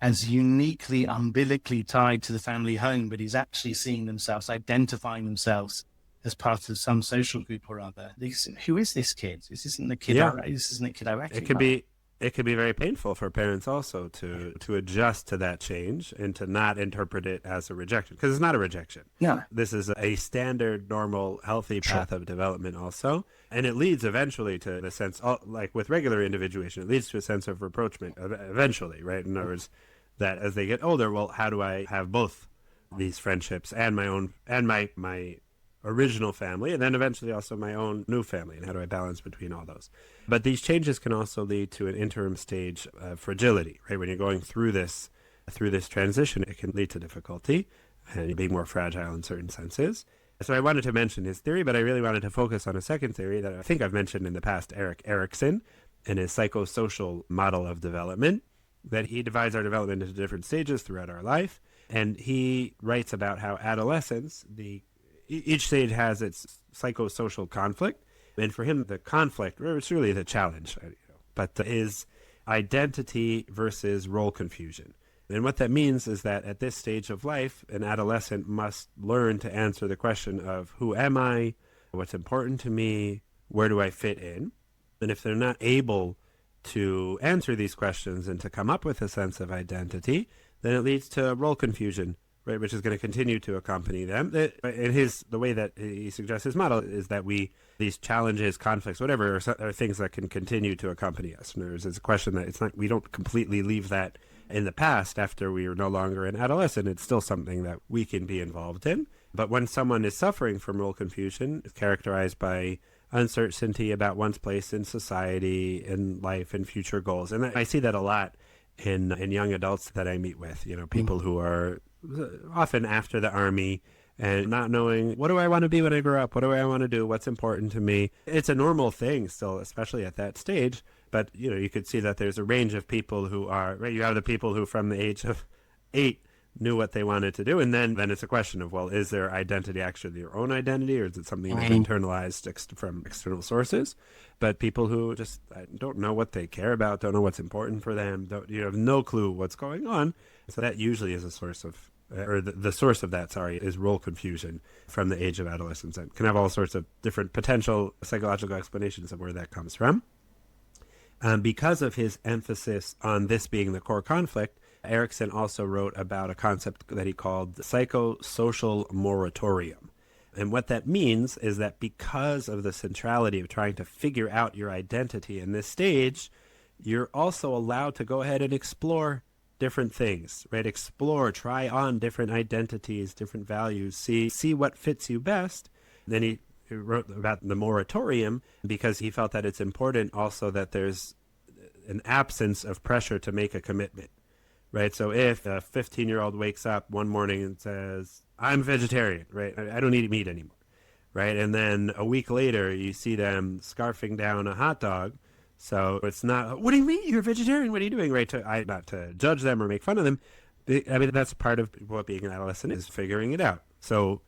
Speaker 2: as uniquely umbilically tied to the family home, but is actually seeing themselves, identifying themselves as part of some social group or other. Who is this kid? This isn't the kid. This isn't the kid I recognize.
Speaker 1: It can be very painful for parents also to adjust to that change and to not interpret it as a rejection, because it's not a rejection.
Speaker 2: No.
Speaker 1: This is a standard, normal, healthy path of development also. And it leads eventually to the sense, like with regular individuation, it leads to a sense of rapprochement eventually, right? In other words, that as they get older, well, how do I have both these friendships and my own, and my original family, and then eventually also my own new family, and how do I balance between all those? But these changes can also lead to an interim stage of fragility, right? When you're going through this transition, it can lead to difficulty and being more fragile in certain senses. So I wanted to mention his theory, but I really wanted to focus on a second theory that I think I've mentioned in the past, Erikson, in his psychosocial model of development, that he divides our development into different stages throughout our life. And he writes about how adolescence, each stage has its psychosocial conflict. And for him, the conflict, or it's really the challenge, but is identity versus role confusion. And what that means is that at this stage of life, an adolescent must learn to answer the question of who am I, what's important to me, where do I fit in? And if they're not able to answer these questions and to come up with a sense of identity, then it leads to role confusion, right, which is going to continue to accompany them. The way that he suggests his model is that these challenges, conflicts, whatever, are things that can continue to accompany us. And it's a question that we don't completely leave that in the past after we are no longer an adolescent. It's still something that we can be involved in. But when someone is suffering from role confusion, it's characterized by uncertainty about one's place in society, in life, and future goals. And I see that a lot in young adults that I meet with, people who are often after the army and not knowing, what do I want to be when I grow up? What do I want to do? What's important to me? It's a normal thing still, especially at that stage. But, you could see that there's a range of people who are, right? You have the people who from the age of 8 knew what they wanted to do. And then it's a question of, well, is their identity actually their own identity, or is it something they've internalized from external sources? But people who just don't know what they care about, don't know what's important for them, have no clue what's going on. So that usually is a source of, or the source of that, is role confusion from the age of adolescence, and can have all sorts of different potential psychological explanations of where that comes from. Because of his emphasis on this being the core conflict, Erikson also wrote about a concept that he called the Psychosocial Moratorium. And what that means is that because of the centrality of trying to figure out your identity in this stage, you're also allowed to go ahead and explore different things, right? Try on different identities, different values, see what fits you best. Then he wrote about the moratorium because he felt that it's important also that there's an absence of pressure to make a commitment. Right, so if a 15-year-old wakes up one morning and says, I'm vegetarian, right, I don't eat meat anymore, right, and then a week later you see them scarfing down a hot dog, so it's not, what do you mean, you're a vegetarian, what are you doing, right, not to judge them or make fun of them. I mean, that's part of what being an adolescent is, figuring it out. So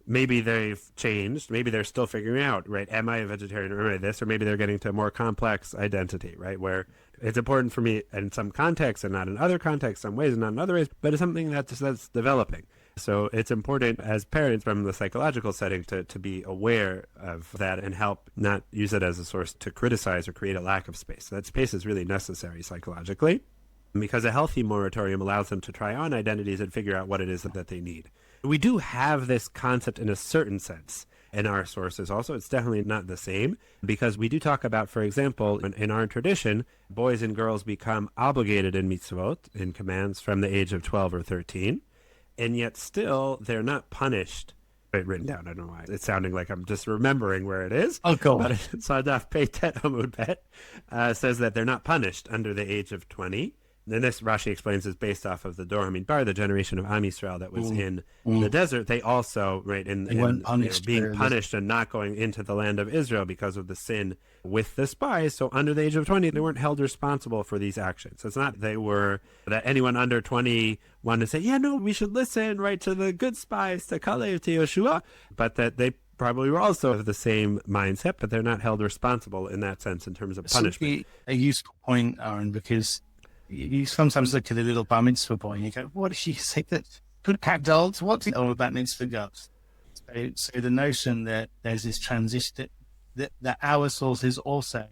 Speaker 1: maybe they've changed, maybe they're still figuring out, right, am I a vegetarian, or am I this, or maybe they're getting to a more complex identity, right, where it's important for me in some contexts and not in other contexts, some ways and not in other ways, but it's something that's developing. So it's important as parents from the psychological setting to be aware of that and help not use it as a source to criticize or create a lack of space. So that space is really necessary psychologically, because a healthy moratorium allows them to try on identities and figure out what it is that they need. We do have this concept in a certain sense in our sources also. It's definitely not the same, because we do talk about, for example, in our tradition, boys and girls become obligated in mitzvot, in commands, from the age of 12 or 13, and yet still they're not punished it written down. I don't know why. It's sounding like I'm just remembering where it is.
Speaker 2: Oh, cool.
Speaker 1: But Sadaf Peitet Amud Bet says that they're not punished under the age of 20. And this, Rashi explains, is based off of the Dor Hamidbar, the generation of Am Yisrael that was in the desert. They also, right, being punished and not going into the land of Israel because of the sin with the spies. So under the age of 20, they weren't held responsible for these actions. It's not that anyone under 20 wanted to say, yeah, no, we should listen, right, to the good spies, to Kalev, to Yeshua, but that they probably were also of the same mindset, but they're not held responsible in that sense in terms of punishment.
Speaker 2: A useful point, Aaron, because you sometimes look at a little bar mitzvah boy and you go, what does she say that good adults, what's it all about mitzvah girls? So the notion that there's this transition, that our sources also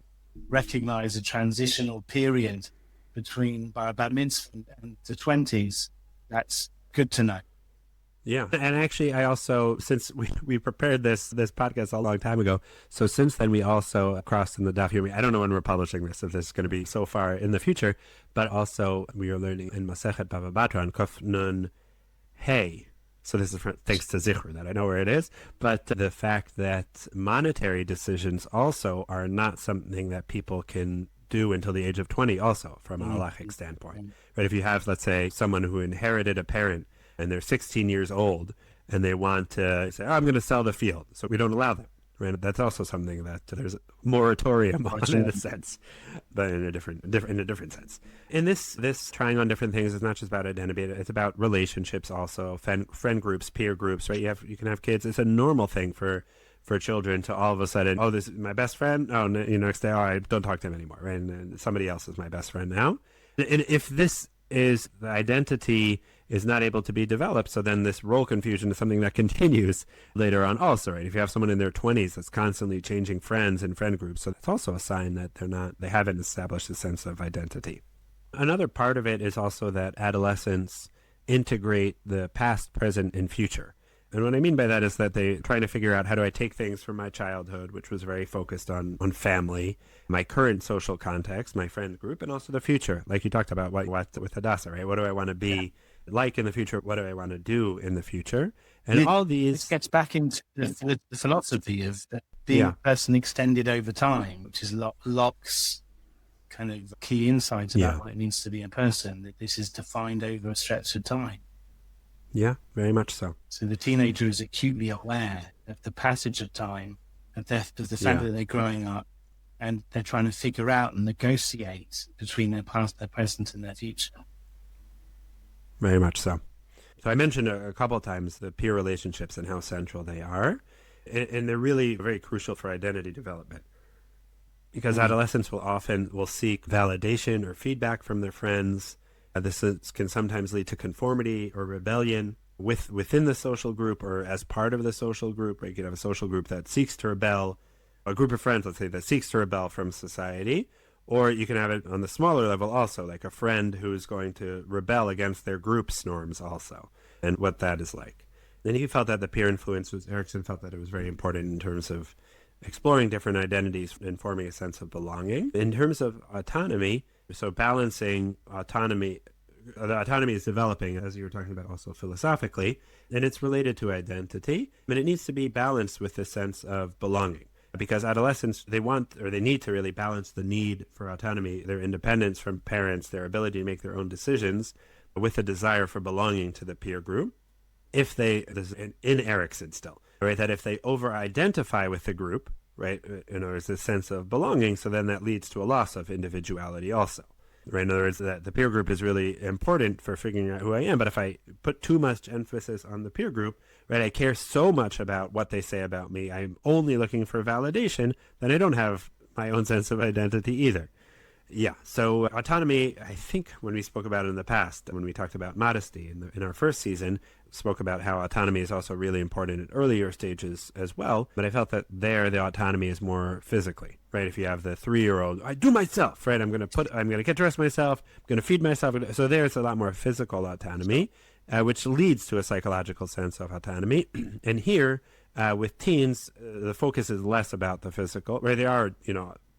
Speaker 2: recognize a transitional period between bar mitzvah and the 20s, that's good to know.
Speaker 1: Yeah. And actually, I also, since we prepared this podcast a long time ago, so since then we also crossed in the Daf Yomi. I don't know when we're publishing this, if this is going to be so far in the future, but also we are learning in Masechet Bava Batra on Kuf Nun Hey. So this is thanks to Zichur that I know where it is, but the fact that monetary decisions also are not something that people can do until the age of 20 also from a halachic standpoint. Right? If you have, let's say, someone who inherited a parent and they're 16 years old, and they want to say, I'm going to sell the field. So we don't allow them. Right? That's also something that there's a moratorium on in a sense, but in a different sense. And this trying on different things is not just about identity, it's about relationships also, friend groups, peer groups, right? You can have kids. It's a normal thing for children to all of a sudden, oh, this is my best friend. Oh, next day, I don't talk to him anymore. Right? And somebody else is my best friend now. And if this is the identity is not able to be developed, so then this role confusion is something that continues later on also, right? If you have someone in their 20s that's constantly changing friends and friend groups, so that's also a sign that they haven't established a sense of identity. Another part of it is also that adolescents integrate the past, present, and future. And what I mean by that is that they're trying to figure out, how do I take things from my childhood, which was very focused on family, my current social context, my friend group, and also the future. Like you talked about what with Hadassah, right? What do I want to be like in the future? What do I want to do in the future? And all these...
Speaker 2: This gets back into the philosophy of being a person extended over time, which is Locke's kind of key insights about what it means to be a person, that this is defined over a stretch of time.
Speaker 1: Yeah, very much so.
Speaker 2: So the teenager is acutely aware of the passage of time, of the fact that they're growing up, and they're trying to figure out and negotiate between their past, their present, and their future.
Speaker 1: Very much so. So I mentioned a couple of times the peer relationships and how central they are, and they're really very crucial for identity development. Because adolescents will seek validation or feedback from their friends. This can sometimes lead to conformity or rebellion within the social group or as part of the social group. Right? You could have a social group that seeks to rebel, a group of friends, let's say, that seeks to rebel from society. Or you can have it on the smaller level also, like a friend who's going to rebel against their group's norms also, and what that is like. Then he felt that the peer influence Erikson felt that it was very important in terms of exploring different identities and forming a sense of belonging. In terms of autonomy, so balancing autonomy, the autonomy is developing, as you were talking about also philosophically, and it's related to identity, but it needs to be balanced with the sense of belonging. Because adolescents, they need to really balance the need for autonomy, their independence from parents, their ability to make their own decisions, with a desire for belonging to the peer group. If they, this is in Erikson still, right, that if they over-identify with the group, right, there's a sense of belonging, so then that leads to a loss of individuality also. Right? In other words, that the peer group is really important for figuring out who I am, but if I put too much emphasis on the peer group, right, I care so much about what they say about me, I'm only looking for validation, then I don't have my own sense of identity either. Yeah, so autonomy, I think when we spoke about it in the past, when we talked about modesty in our first season, spoke about how autonomy is also really important in earlier stages as well, but I felt that there the autonomy is more physically, right? If you have the 3-year-old, I do myself, right? I'm going to get dressed myself, I'm going to feed myself. So there's a lot more physical autonomy, which leads to a psychological sense of autonomy. And here, with teens, the focus is less about the physical, right? They are,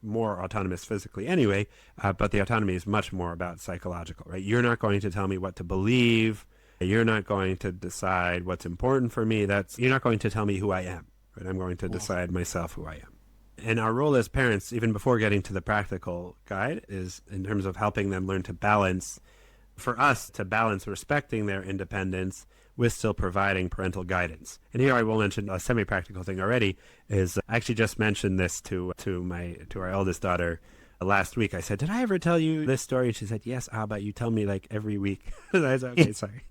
Speaker 1: more autonomous physically anyway, but the autonomy is much more about psychological, right? You're not going to tell me what to believe, You're not going to decide what's important for me. You're not going to tell me who I am. Right? I'm going to decide myself who I am. And our role as parents, even before getting to the practical guide, is in terms of helping them learn to balance, for us to balance respecting their independence with still providing parental guidance. And here I will mention a semi-practical thing already, is I actually just mentioned this to our eldest daughter last week. I said, did I ever tell you this story? And she said, yes, Abba, you tell me like every week. And I said, okay, sorry.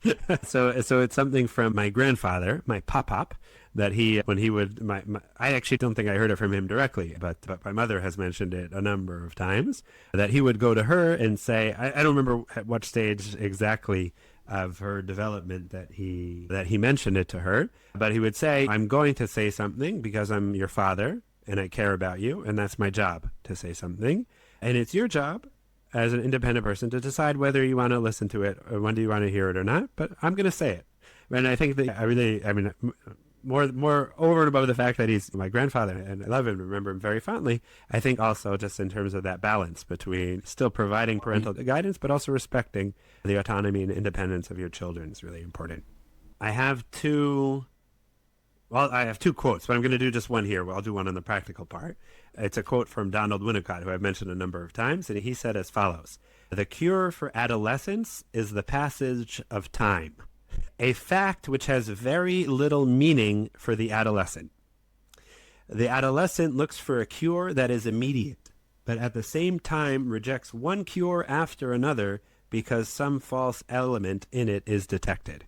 Speaker 1: So it's something from my grandfather, my pop-pop, that I actually don't think I heard it from him directly, but my mother has mentioned it a number of times, that he would go to her and say, I don't remember at what stage exactly of her development that he mentioned it to her, but he would say, I'm going to say something because I'm your father and I care about you, and that's my job to say something. And it's your job as an independent person to decide whether you want to listen to it or whether you want to hear it or not, but I'm going to say it. And I think that more over and above the fact that he's my grandfather and I love him and remember him very fondly, I think also just in terms of that balance between still providing parental guidance but also respecting the autonomy and independence of your children is really important. I have two quotes, but I'm going to do just one here. Well, I'll do one on the practical part. It's a quote from Donald Winnicott, who I've mentioned a number of times, and he said as follows: "The cure for adolescence is the passage of time, a fact which has very little meaning for the adolescent. The adolescent looks for a cure that is immediate, but at the same time rejects one cure after another because some false element in it is detected."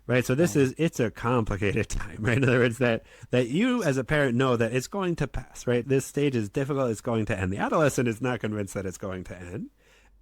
Speaker 1: Right, so it's a complicated time, right? In other words, that you as a parent know that it's going to pass, right? This stage is difficult, it's going to end. The adolescent is not convinced that it's going to end,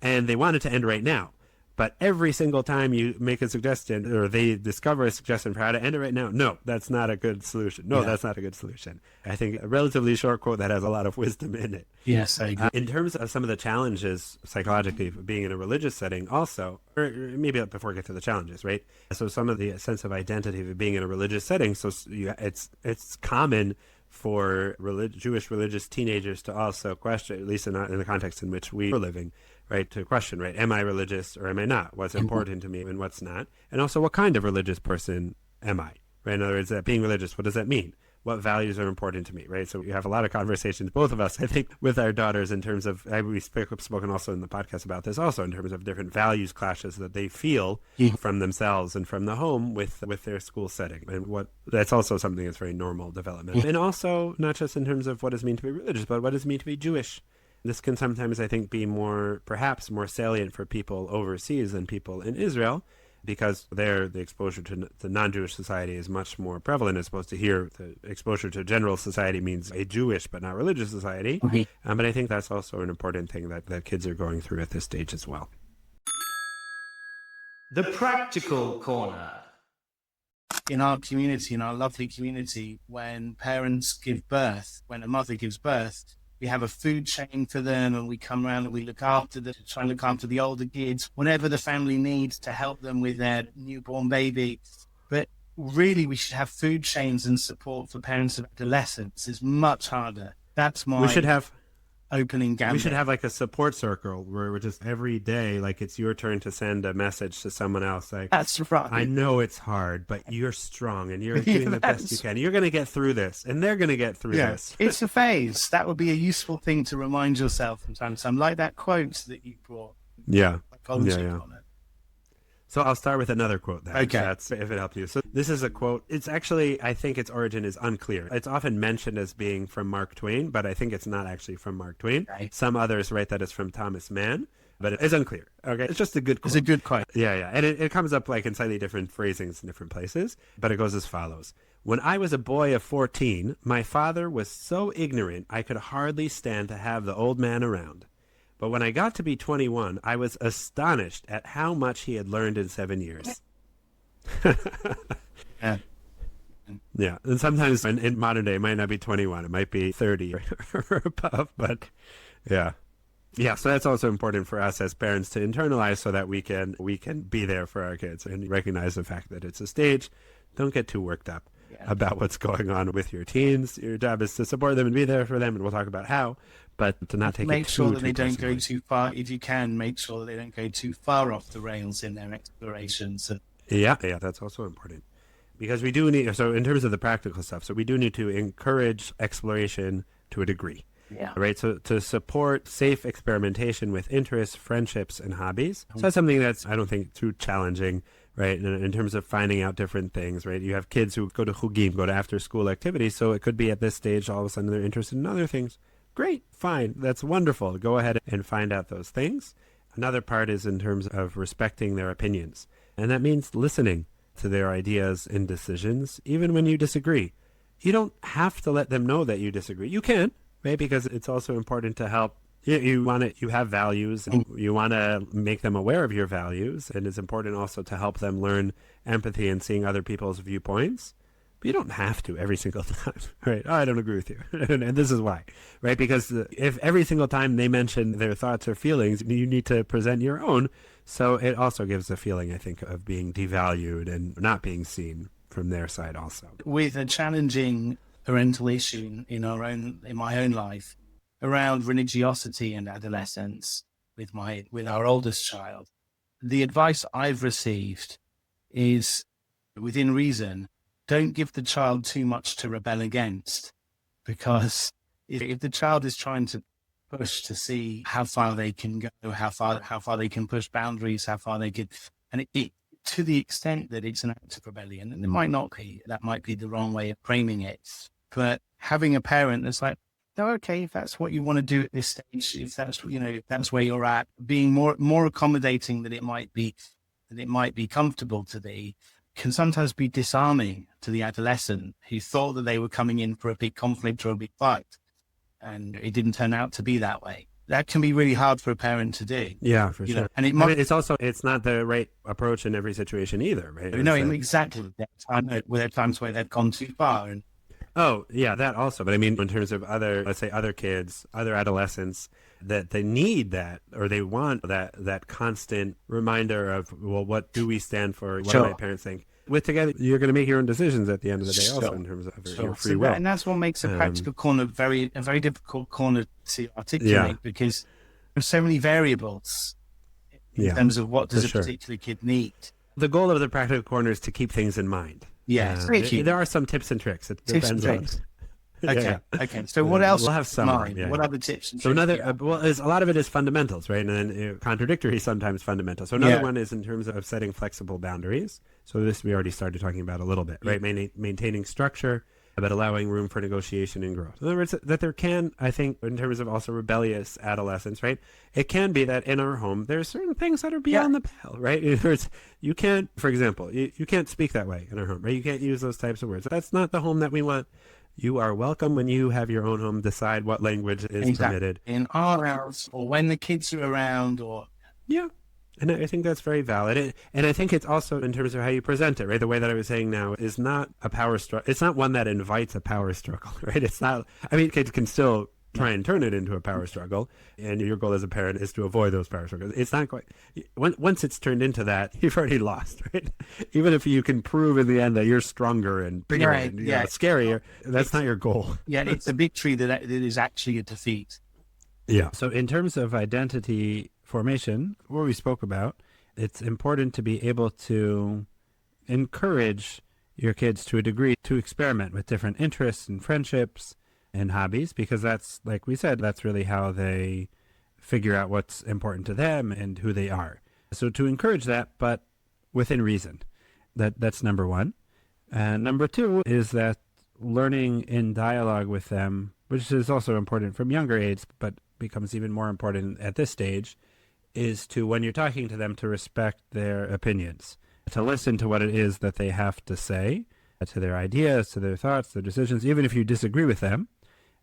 Speaker 1: and they want it to end right now. But every single time you make a suggestion or they discover a suggestion for how to end it right now, no, that's not a good solution. No, that's not a good solution. I think a relatively short quote that has a lot of wisdom in it.
Speaker 2: Yes, I agree.
Speaker 1: In terms of some of the challenges psychologically of being in a religious setting also, or maybe before we get to the challenges, right? So some of the sense of identity of being in a religious setting, so it's common for Jewish religious teenagers to also question, at least in the context in which we are living, right, to question, right, am I religious or am I not? What's important to me and what's not? And also, what kind of religious person am I? Right? In other words, being religious, what does that mean? What values are important to me, right? So we have a lot of conversations, both of us, I think, with our daughters in terms of, we've spoken also in the podcast about this also, in terms of different values clashes that they feel from themselves and from the home with their school setting. And that's also something that's very normal development. And also, not just in terms of what does it mean to be religious, but what does it mean to be Jewish? This can sometimes, I think, be perhaps more salient for people overseas than people in Israel, because there the exposure to the non-Jewish society is much more prevalent, as opposed to here, the exposure to general society means a Jewish but not religious society. But I think that's also an important thing that kids are going through at this stage as well.
Speaker 2: The practical corner. In our community, in our lovely community, when parents give birth, when a mother gives birth, we have a food chain for them, and we come around and we look after them, try and look after the older kids, whatever the family needs to help them with their newborn baby. But really, we should have food chains and support for parents of adolescents. It's much harder. That's my opening gambit.
Speaker 1: We should have like a support circle where we're just every day, like it's your turn to send a message to someone else. Like,
Speaker 2: that's right.
Speaker 1: I know it's hard, but you're strong and you're doing the best you can. You're going to get through this, and they're going to get through this.
Speaker 2: It's a phase. That would be a useful thing to remind yourself from time to time, like that quote that you brought.
Speaker 1: Yeah.
Speaker 2: On it.
Speaker 1: So I'll start with another quote then,
Speaker 2: okay.
Speaker 1: If it helps you. So this is a quote. It's actually, I think its origin is unclear. It's often mentioned as being from Mark Twain, but I think it's not actually from Mark Twain.
Speaker 2: Okay.
Speaker 1: Some others write that it's from Thomas Mann, but it's unclear. Okay, it's just a good quote.
Speaker 2: It's a good quote.
Speaker 1: Yeah. And it comes up like in slightly different phrasings in different places, but it goes as follows. "When I was a boy of 14, my father was so ignorant I could hardly stand to have the old man around. But when I got to be 21, I was astonished at how much he had learned in 7 years." Yeah. And sometimes in modern day, it might not be 21. It might be 30 or above. But yeah. Yeah. So that's also important for us as parents to internalize so that we can be there for our kids and recognize the fact that it's a stage. Don't get too worked up about what's going on with your teens. Your job is to support them and be there for them. And we'll talk about how. But to not take
Speaker 2: make
Speaker 1: it
Speaker 2: sure
Speaker 1: too
Speaker 2: that they don't go
Speaker 1: personally.
Speaker 2: too far. If you can, make sure that they don't go too far off the rails in their explorations.
Speaker 1: Yeah, yeah, that's also important. Because we do need, so in terms of the practical stuff, so we do need to encourage exploration to a degree.
Speaker 2: Yeah.
Speaker 1: Right. So to support safe experimentation with interests, friendships, and hobbies. So that's something that's, I don't think, too challenging, right? In terms of finding out different things, right? You have kids who go to chugim, go to after school activities. So it could be at this stage, all of a sudden they're interested in other things. Great. Fine. That's wonderful. Go ahead and find out those things. Another part is in terms of respecting their opinions. And that means listening to their ideas and decisions, even when you disagree. You don't have to let them know that you disagree. You can, right? Because it's also important to help. You have values, and you want to make them aware of your values. And it's important also to help them learn empathy and seeing other people's viewpoints. But you don't have to every single time, right? Oh, I don't agree with you. And this is why, right? Because if every single time they mention their thoughts or feelings, you need to present your own. So it also gives a feeling, I think, of being devalued and not being seen from their side also.
Speaker 2: With a challenging parental issue in my own life around religiosity and adolescence with our oldest child, the advice I've received is, within reason, don't give the child too much to rebel against, because if the child is trying to push to see how far they can go, how far they can push boundaries, how far they can, and it to the extent that it's an act of rebellion, and it might not be, that might be the wrong way of framing it, but having a parent that's like, no, okay, if that's what you want to do at this stage, if that's where you're at, being more accommodating than it might be comfortable to be, can sometimes be disarming to the adolescent who thought that they were coming in for a big conflict or a big fight, and it didn't turn out to be that way. That can be really hard for a parent to do.
Speaker 1: Yeah, for sure.
Speaker 2: And
Speaker 1: it's not the right approach in every situation either, right?
Speaker 2: No, exactly. There are times where they've gone too far. And
Speaker 1: oh, yeah, that also. But I mean, in terms of let's say other kids, other adolescents, that they need that, or they want that constant reminder of, well, what do we stand for? What do my parents think? With together, you're going to make your own decisions at the end of the day, also in terms of your free will.
Speaker 2: And that's what makes a practical corner a very difficult corner to articulate, because there's so many variables in terms of what does a particular kid need.
Speaker 1: The goal of the practical corner is to keep things in mind.
Speaker 2: Yes,
Speaker 1: there are some tips and tricks. It depends on.
Speaker 2: Okay. So what else?
Speaker 1: We'll have some.
Speaker 2: What other tips and
Speaker 1: tricks?
Speaker 2: So
Speaker 1: a lot of it is fundamentals, right? And then contradictory, sometimes fundamental. So another one is in terms of setting flexible boundaries. So this we already started talking about a little bit, right? Maintaining structure, but allowing room for negotiation and growth. In other words, that there can, I think, in terms of also rebellious adolescence, right? It can be that in our home, there are certain things that are beyond the pale, right? In other words, you can't, for example, you can't speak that way in our home, right? You can't use those types of words. That's not the home that we want. You are welcome when you have your own home. Decide what language is permitted.
Speaker 2: In our house, or when the kids are around, or...
Speaker 1: Yeah. And I think that's very valid. And I think it's also in terms of how you present it, right? The way that I was saying now is not a power struggle. It's not one that invites a power struggle, right? It's not, I mean, kids can still try and turn it into a power struggle. And your goal as a parent is to avoid those power struggles. It's not quite, once it's turned into that, you've already lost, right? Even if you can prove in the end that you're stronger and bigger and scarier, that's not your goal.
Speaker 2: Yeah, it's a victory that is actually a defeat.
Speaker 1: Yeah. So in terms of identity formation, what we spoke about, it's important to be able to encourage your kids to a degree to experiment with different interests and friendships and hobbies, because that's, like we said, that's really how they figure out what's important to them and who they are. So to encourage that, but within reason, that's number one. And number two is that learning in dialogue with them, which is also important from younger age, but becomes even more important at this stage, is to, when you're talking to them, to respect their opinions, to listen to what it is that they have to say, to their ideas, to their thoughts, their decisions, even if you disagree with them,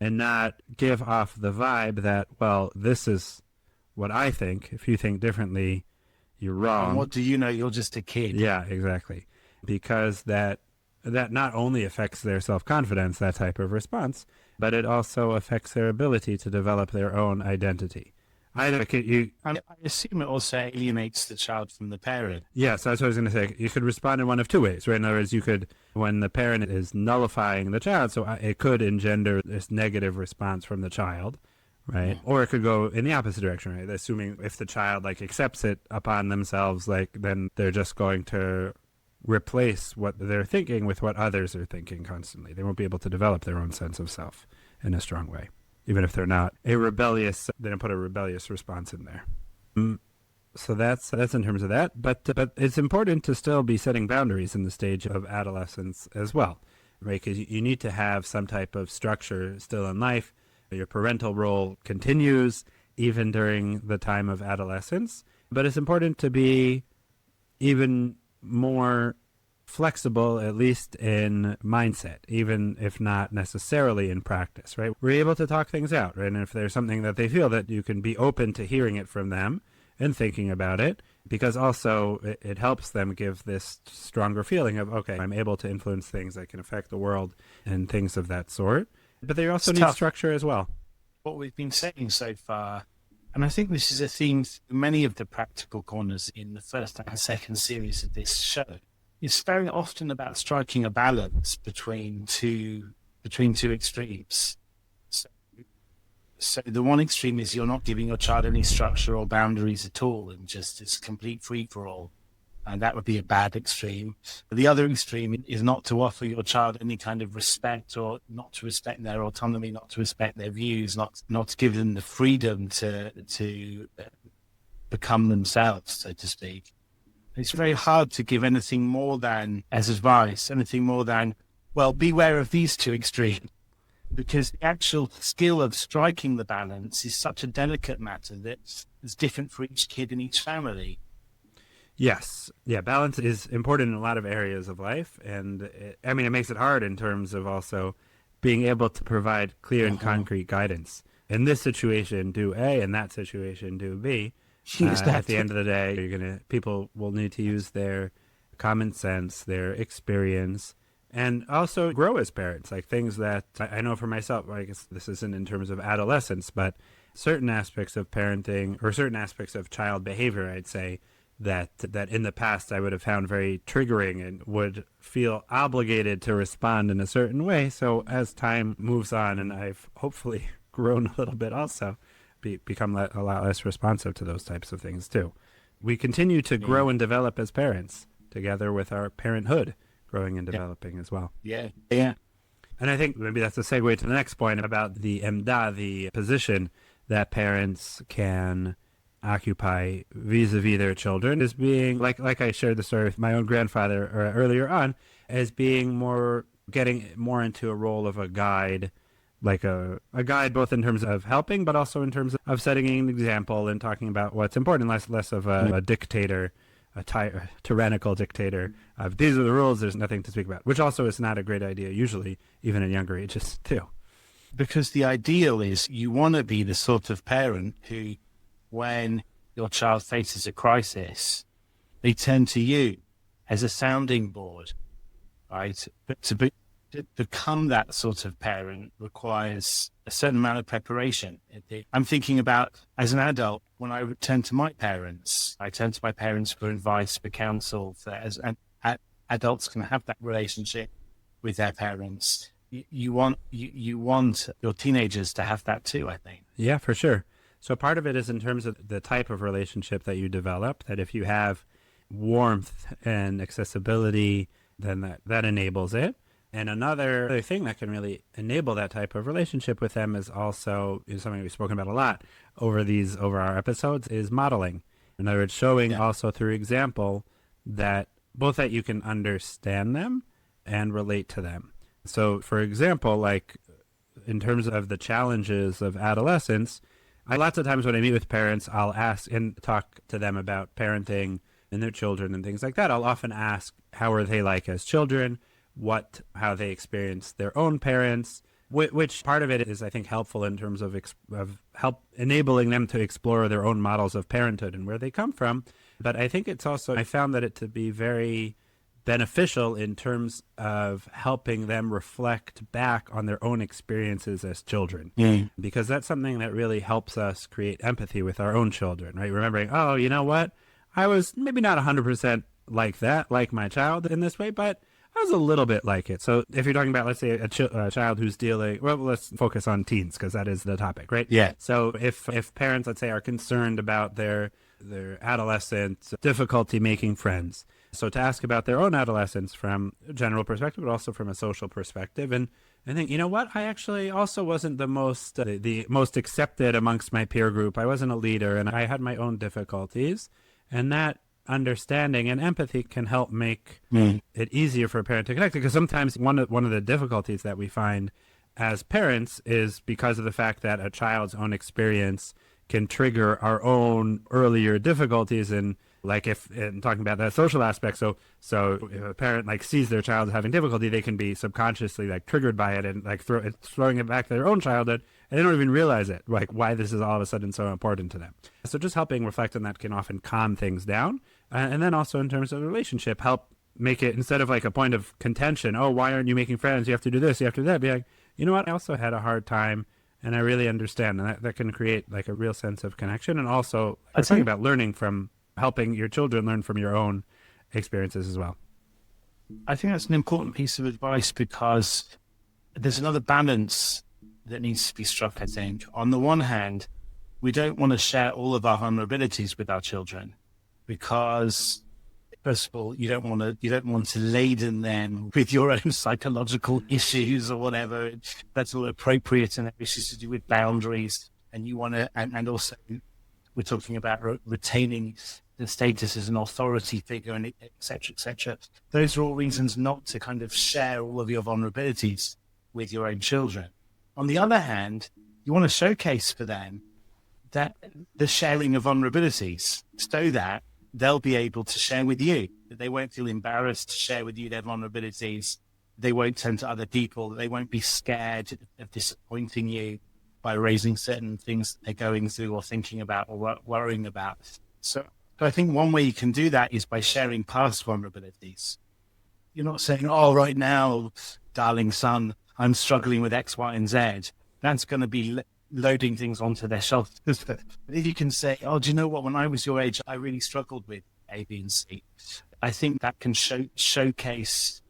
Speaker 1: and not give off the vibe that, well, this is what I think. If you think differently, you're wrong.
Speaker 2: And what do you know? You're just a kid.
Speaker 1: Yeah, exactly. Because that not only affects their self-confidence, that type of response, but it also affects their ability to develop their own identity. I
Speaker 2: assume it also alienates the child from the parent.
Speaker 1: Yeah, so that's what I was going to say. You could respond in one of two ways, right? In other words, you could, when the parent is nullifying the child, so it could engender this negative response from the child, right? Or it could go in the opposite direction, right? Assuming if the child accepts it upon themselves, then they're just going to replace what they're thinking with what others are thinking constantly. They won't be able to develop their own sense of self in a strong way, even if they're not a rebellious, they don't put a rebellious response in there. So that's in terms of that. But it's important to still be setting boundaries in the stage of adolescence as well, right? Because you need to have some type of structure still in life. Your parental role continues even during the time of adolescence. But it's important to be even more flexible, at least in mindset, even if not necessarily in practice, right? We're able to talk things out, right? And if there's something that they feel, that you can be open to hearing it from them and thinking about it, because also it helps them give this stronger feeling of, okay, I'm able to influence things that can affect the world and things of that sort. But they also need structure as well.
Speaker 2: What we've been saying so far, and I think this is a theme through many of the practical corners in the first and second series of this show, it's very often about striking a balance between two extremes. So the one extreme is you're not giving your child any structure or boundaries at all, and just this complete free-for-all. And that would be a bad extreme. But the other extreme is not to offer your child any kind of respect, or not to respect their autonomy, not to respect their views, not to give them the freedom to become themselves, so to speak. It's very hard to give anything more than, as advice, anything more than, well, beware of these two extremes. Because the actual skill of striking the balance is such a delicate matter that it's different for each kid in each family.
Speaker 1: Yes. Yeah, balance is important in a lot of areas of life. And it makes it hard in terms of also being able to provide clear and concrete guidance. In this situation, do A, in that situation, do B. At the end of the day, people will need to use their common sense, their experience, and also grow as parents. Like things that I know for myself, I guess this isn't in terms of adolescence, but certain aspects of parenting or certain aspects of child behavior, I'd say, that in the past I would have found very triggering and would feel obligated to respond in a certain way. So as time moves on, and I've hopefully grown a little bit also, become a lot less responsive to those types of things too. We continue to grow and develop as parents, together with our parenthood growing and developing as well.
Speaker 2: Yeah.
Speaker 1: And I think maybe that's a segue to the next point about the emda, the position that parents can occupy vis-a-vis their children, as being, like I shared the story with my own grandfather earlier on, as being getting more into a role of a guide, like a guide both in terms of helping, but also in terms of setting an example and talking about what's important, less of a dictator, a tyrannical dictator of these are the rules, there's nothing to speak about, which also is not a great idea usually, even at younger ages too.
Speaker 2: Because the ideal is you want to be the sort of parent who, when your child faces a crisis, they turn to you as a sounding board, right? But to become that sort of parent requires a certain amount of preparation. I'm thinking about, as an adult, when I turn to my parents, I turn to my parents for advice, for counsel, and adults can have that relationship with their parents. You want your teenagers to have that too, I think.
Speaker 1: Yeah, for sure. So part of it is in terms of the type of relationship that you develop, that if you have warmth and accessibility, then that enables it. And another thing that can really enable that type of relationship with them is also something we've spoken about a lot over our episodes, is modeling. In other words, showing also through example that both that you can understand them and relate to them. So for example, like in terms of the challenges of adolescence, lots of times when I meet with parents, I'll ask and talk to them about parenting and their children and things like that. I'll often ask, how are they like as children? How they experience their own parents, which part of it is, I think, helpful in terms of help enabling them to explore their own models of parenthood and where they come from. But I think it's also, I found that it to be very beneficial in terms of helping them reflect back on their own experiences as children, because that's something that really helps us create empathy with our own children, right? Remembering, oh, you know what? I was maybe not 100% like my child in this way, but I was a little bit like it. So if you're talking about, let's say, a child who's dealing, well, let's focus on teens because that is the topic, right?
Speaker 2: Yeah.
Speaker 1: So if parents, let's say, are concerned about their adolescent difficulty making friends, So to ask about their own adolescence from a general perspective, but also from a social perspective. And I think, you know what, I actually also wasn't the most accepted amongst my peer group. I wasn't a leader, and I had my own difficulties. And that understanding and empathy can help make it easier for a parent to connect. Because sometimes one of the difficulties that we find as parents is because of the fact that a child's own experience can trigger our own earlier difficulties. And like if in talking about that social aspect, so if a parent like sees their child having difficulty, they can be subconsciously like triggered by it and like throwing it back to their own childhood, and they don't even realize it, like why this is all of a sudden so important to them. So just helping reflect on that can often calm things down. And then also in terms of the relationship, help make it, instead of like a point of contention, oh, why aren't you making friends? You have to do this, you have to do that. Be like, you know what? I also had a hard time, and I really understand. And that can create like a real sense of connection. And also, I'm talking about learning from, helping your children learn from your own experiences as well.
Speaker 2: I think that's an important piece of advice, because there's another balance that needs to be struck, I think. On the one hand, we don't want to share all of our vulnerabilities with our children, because first of all, you don't want to laden them with your own psychological issues or whatever. That's all appropriate, and issues to do with boundaries. And you want to, and also we're talking about retaining the status as an authority figure, and et cetera, et cetera. Those are all reasons not to kind of share all of your vulnerabilities with your own children. On the other hand, you want to showcase for them that the sharing of vulnerabilities, so that they'll be able to share with you, that they won't feel embarrassed to share with you their vulnerabilities. They won't turn to other people. They won't be scared of disappointing you by raising certain things that they're going through or thinking about or worrying about. So I think one way you can do that is by sharing past vulnerabilities. You're not saying, oh, right now, darling son, I'm struggling with X, Y, and Z. That's going to be loading things onto their shoulders. But if you can say, oh, do you know what? When I was your age, I really struggled with A, B, and C. I think that can showcase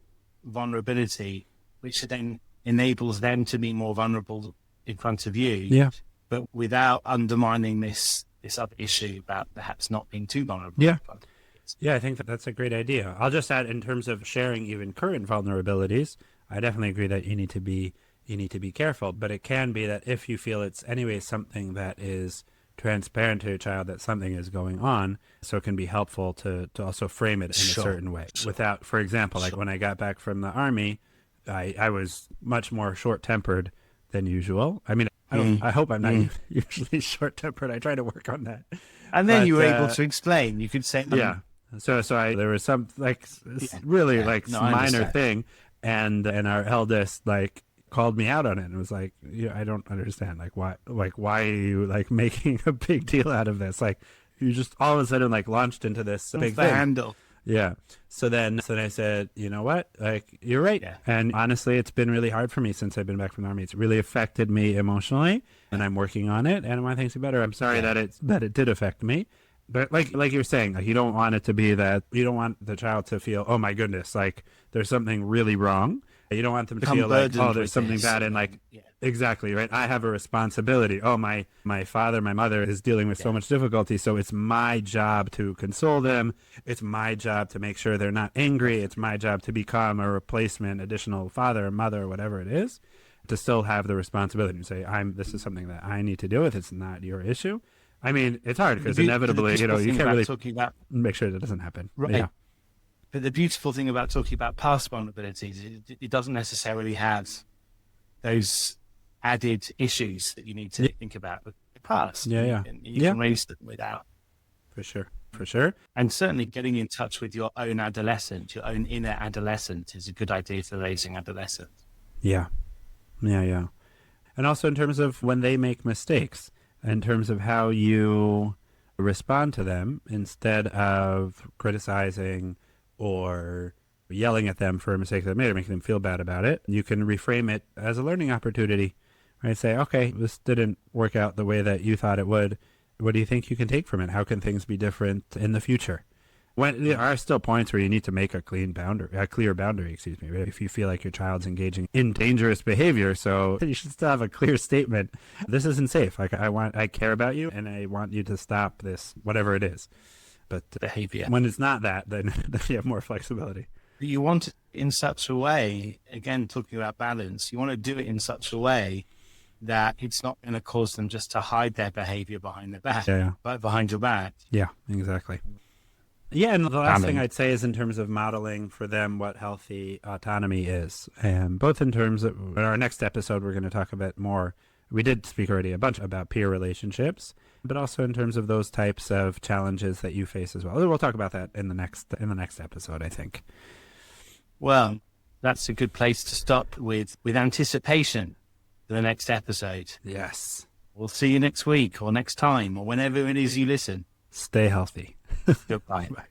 Speaker 2: vulnerability, which then enables them to be more vulnerable in front of you.
Speaker 1: Yeah.
Speaker 2: But without undermining this other issue about perhaps not being too vulnerable.
Speaker 1: Yeah. Yeah, I think that's a great idea. I'll just add, in terms of sharing even current vulnerabilities, I definitely agree that you need to be careful. But it can be that if you feel it's anyway something that is transparent to your child, that something is going on, so it can be helpful to also frame it in a certain way. Without, for example, like when I got back from the army, I was much more short-tempered than usual. I mean, I hope I'm not usually short-tempered. I try to work on that.
Speaker 2: And then you were able to explain. You could say,
Speaker 1: yeah. So there was some minor thing, and our eldest like called me out on it and was like, I don't understand. why are you like making a big deal out of this? Like, you just all of a sudden like launched into this big thing.
Speaker 2: Handle.
Speaker 1: Yeah. So then I said, you know what? Like, you're right. Yeah. And honestly, it's been really hard for me since I've been back from the army. It's really affected me emotionally, and I'm working on it, and I want things to be better. I'm sorry that it did affect me. But like you're saying, like, you don't want it to be that, you don't want the child to feel, oh my goodness, like there's something really wrong. You don't want them to feel like, oh, there's something bad, and like, exactly, right? I have a responsibility. Oh, my father, my mother is dealing with so much difficulty, so it's my job to console them. It's my job to make sure they're not angry. It's my job to become a replacement, additional father or mother or whatever it is, to still have the responsibility to say, this is something that I need to deal with. It's not your issue. I mean, it's hard because inevitably, you can't really make sure that doesn't happen.
Speaker 2: Right. Yeah. But the beautiful thing about talking about past vulnerabilities, it doesn't necessarily have those added issues that you need to think about with the past.
Speaker 1: Yeah.
Speaker 2: You can raise them without.
Speaker 1: For sure.
Speaker 2: And certainly getting in touch with your own adolescent, your own inner adolescent, is a good idea for raising adolescents.
Speaker 1: Yeah. And also in terms of when they make mistakes, in terms of how you respond to them, instead of criticizing or yelling at them for a mistake they made or making them feel bad about it, you can reframe it as a learning opportunity, right? Say, okay, this didn't work out the way that you thought it would. What do you think you can take from it? How can things be different in the future? When there are still points where you need to make a clear boundary, right? If you feel like your child's engaging in dangerous behavior, so you should still have a clear statement. This isn't safe. Like, I care about you, and I want you to stop this, whatever it is. But
Speaker 2: behavior.
Speaker 1: when it's not that, then you have more flexibility.
Speaker 2: You want it in such a way, again, talking about balance, you want to do it in such a way that it's not going to cause them just to hide their behavior behind their back, but behind your back.
Speaker 1: Yeah, exactly. Yeah, and the last thing I'd say is in terms of modeling for them what healthy autonomy is, and both in terms of in our next episode, we're going to talk a bit more. We did speak already a bunch about peer relationships, but also in terms of those types of challenges that you face as well. We'll talk about that in the next episode, I think.
Speaker 2: Well, that's a good place to stop with anticipation for the next episode.
Speaker 1: Yes.
Speaker 2: We'll see you next week or next time or whenever it is you listen.
Speaker 1: Stay healthy.
Speaker 2: Goodbye.
Speaker 1: Bye.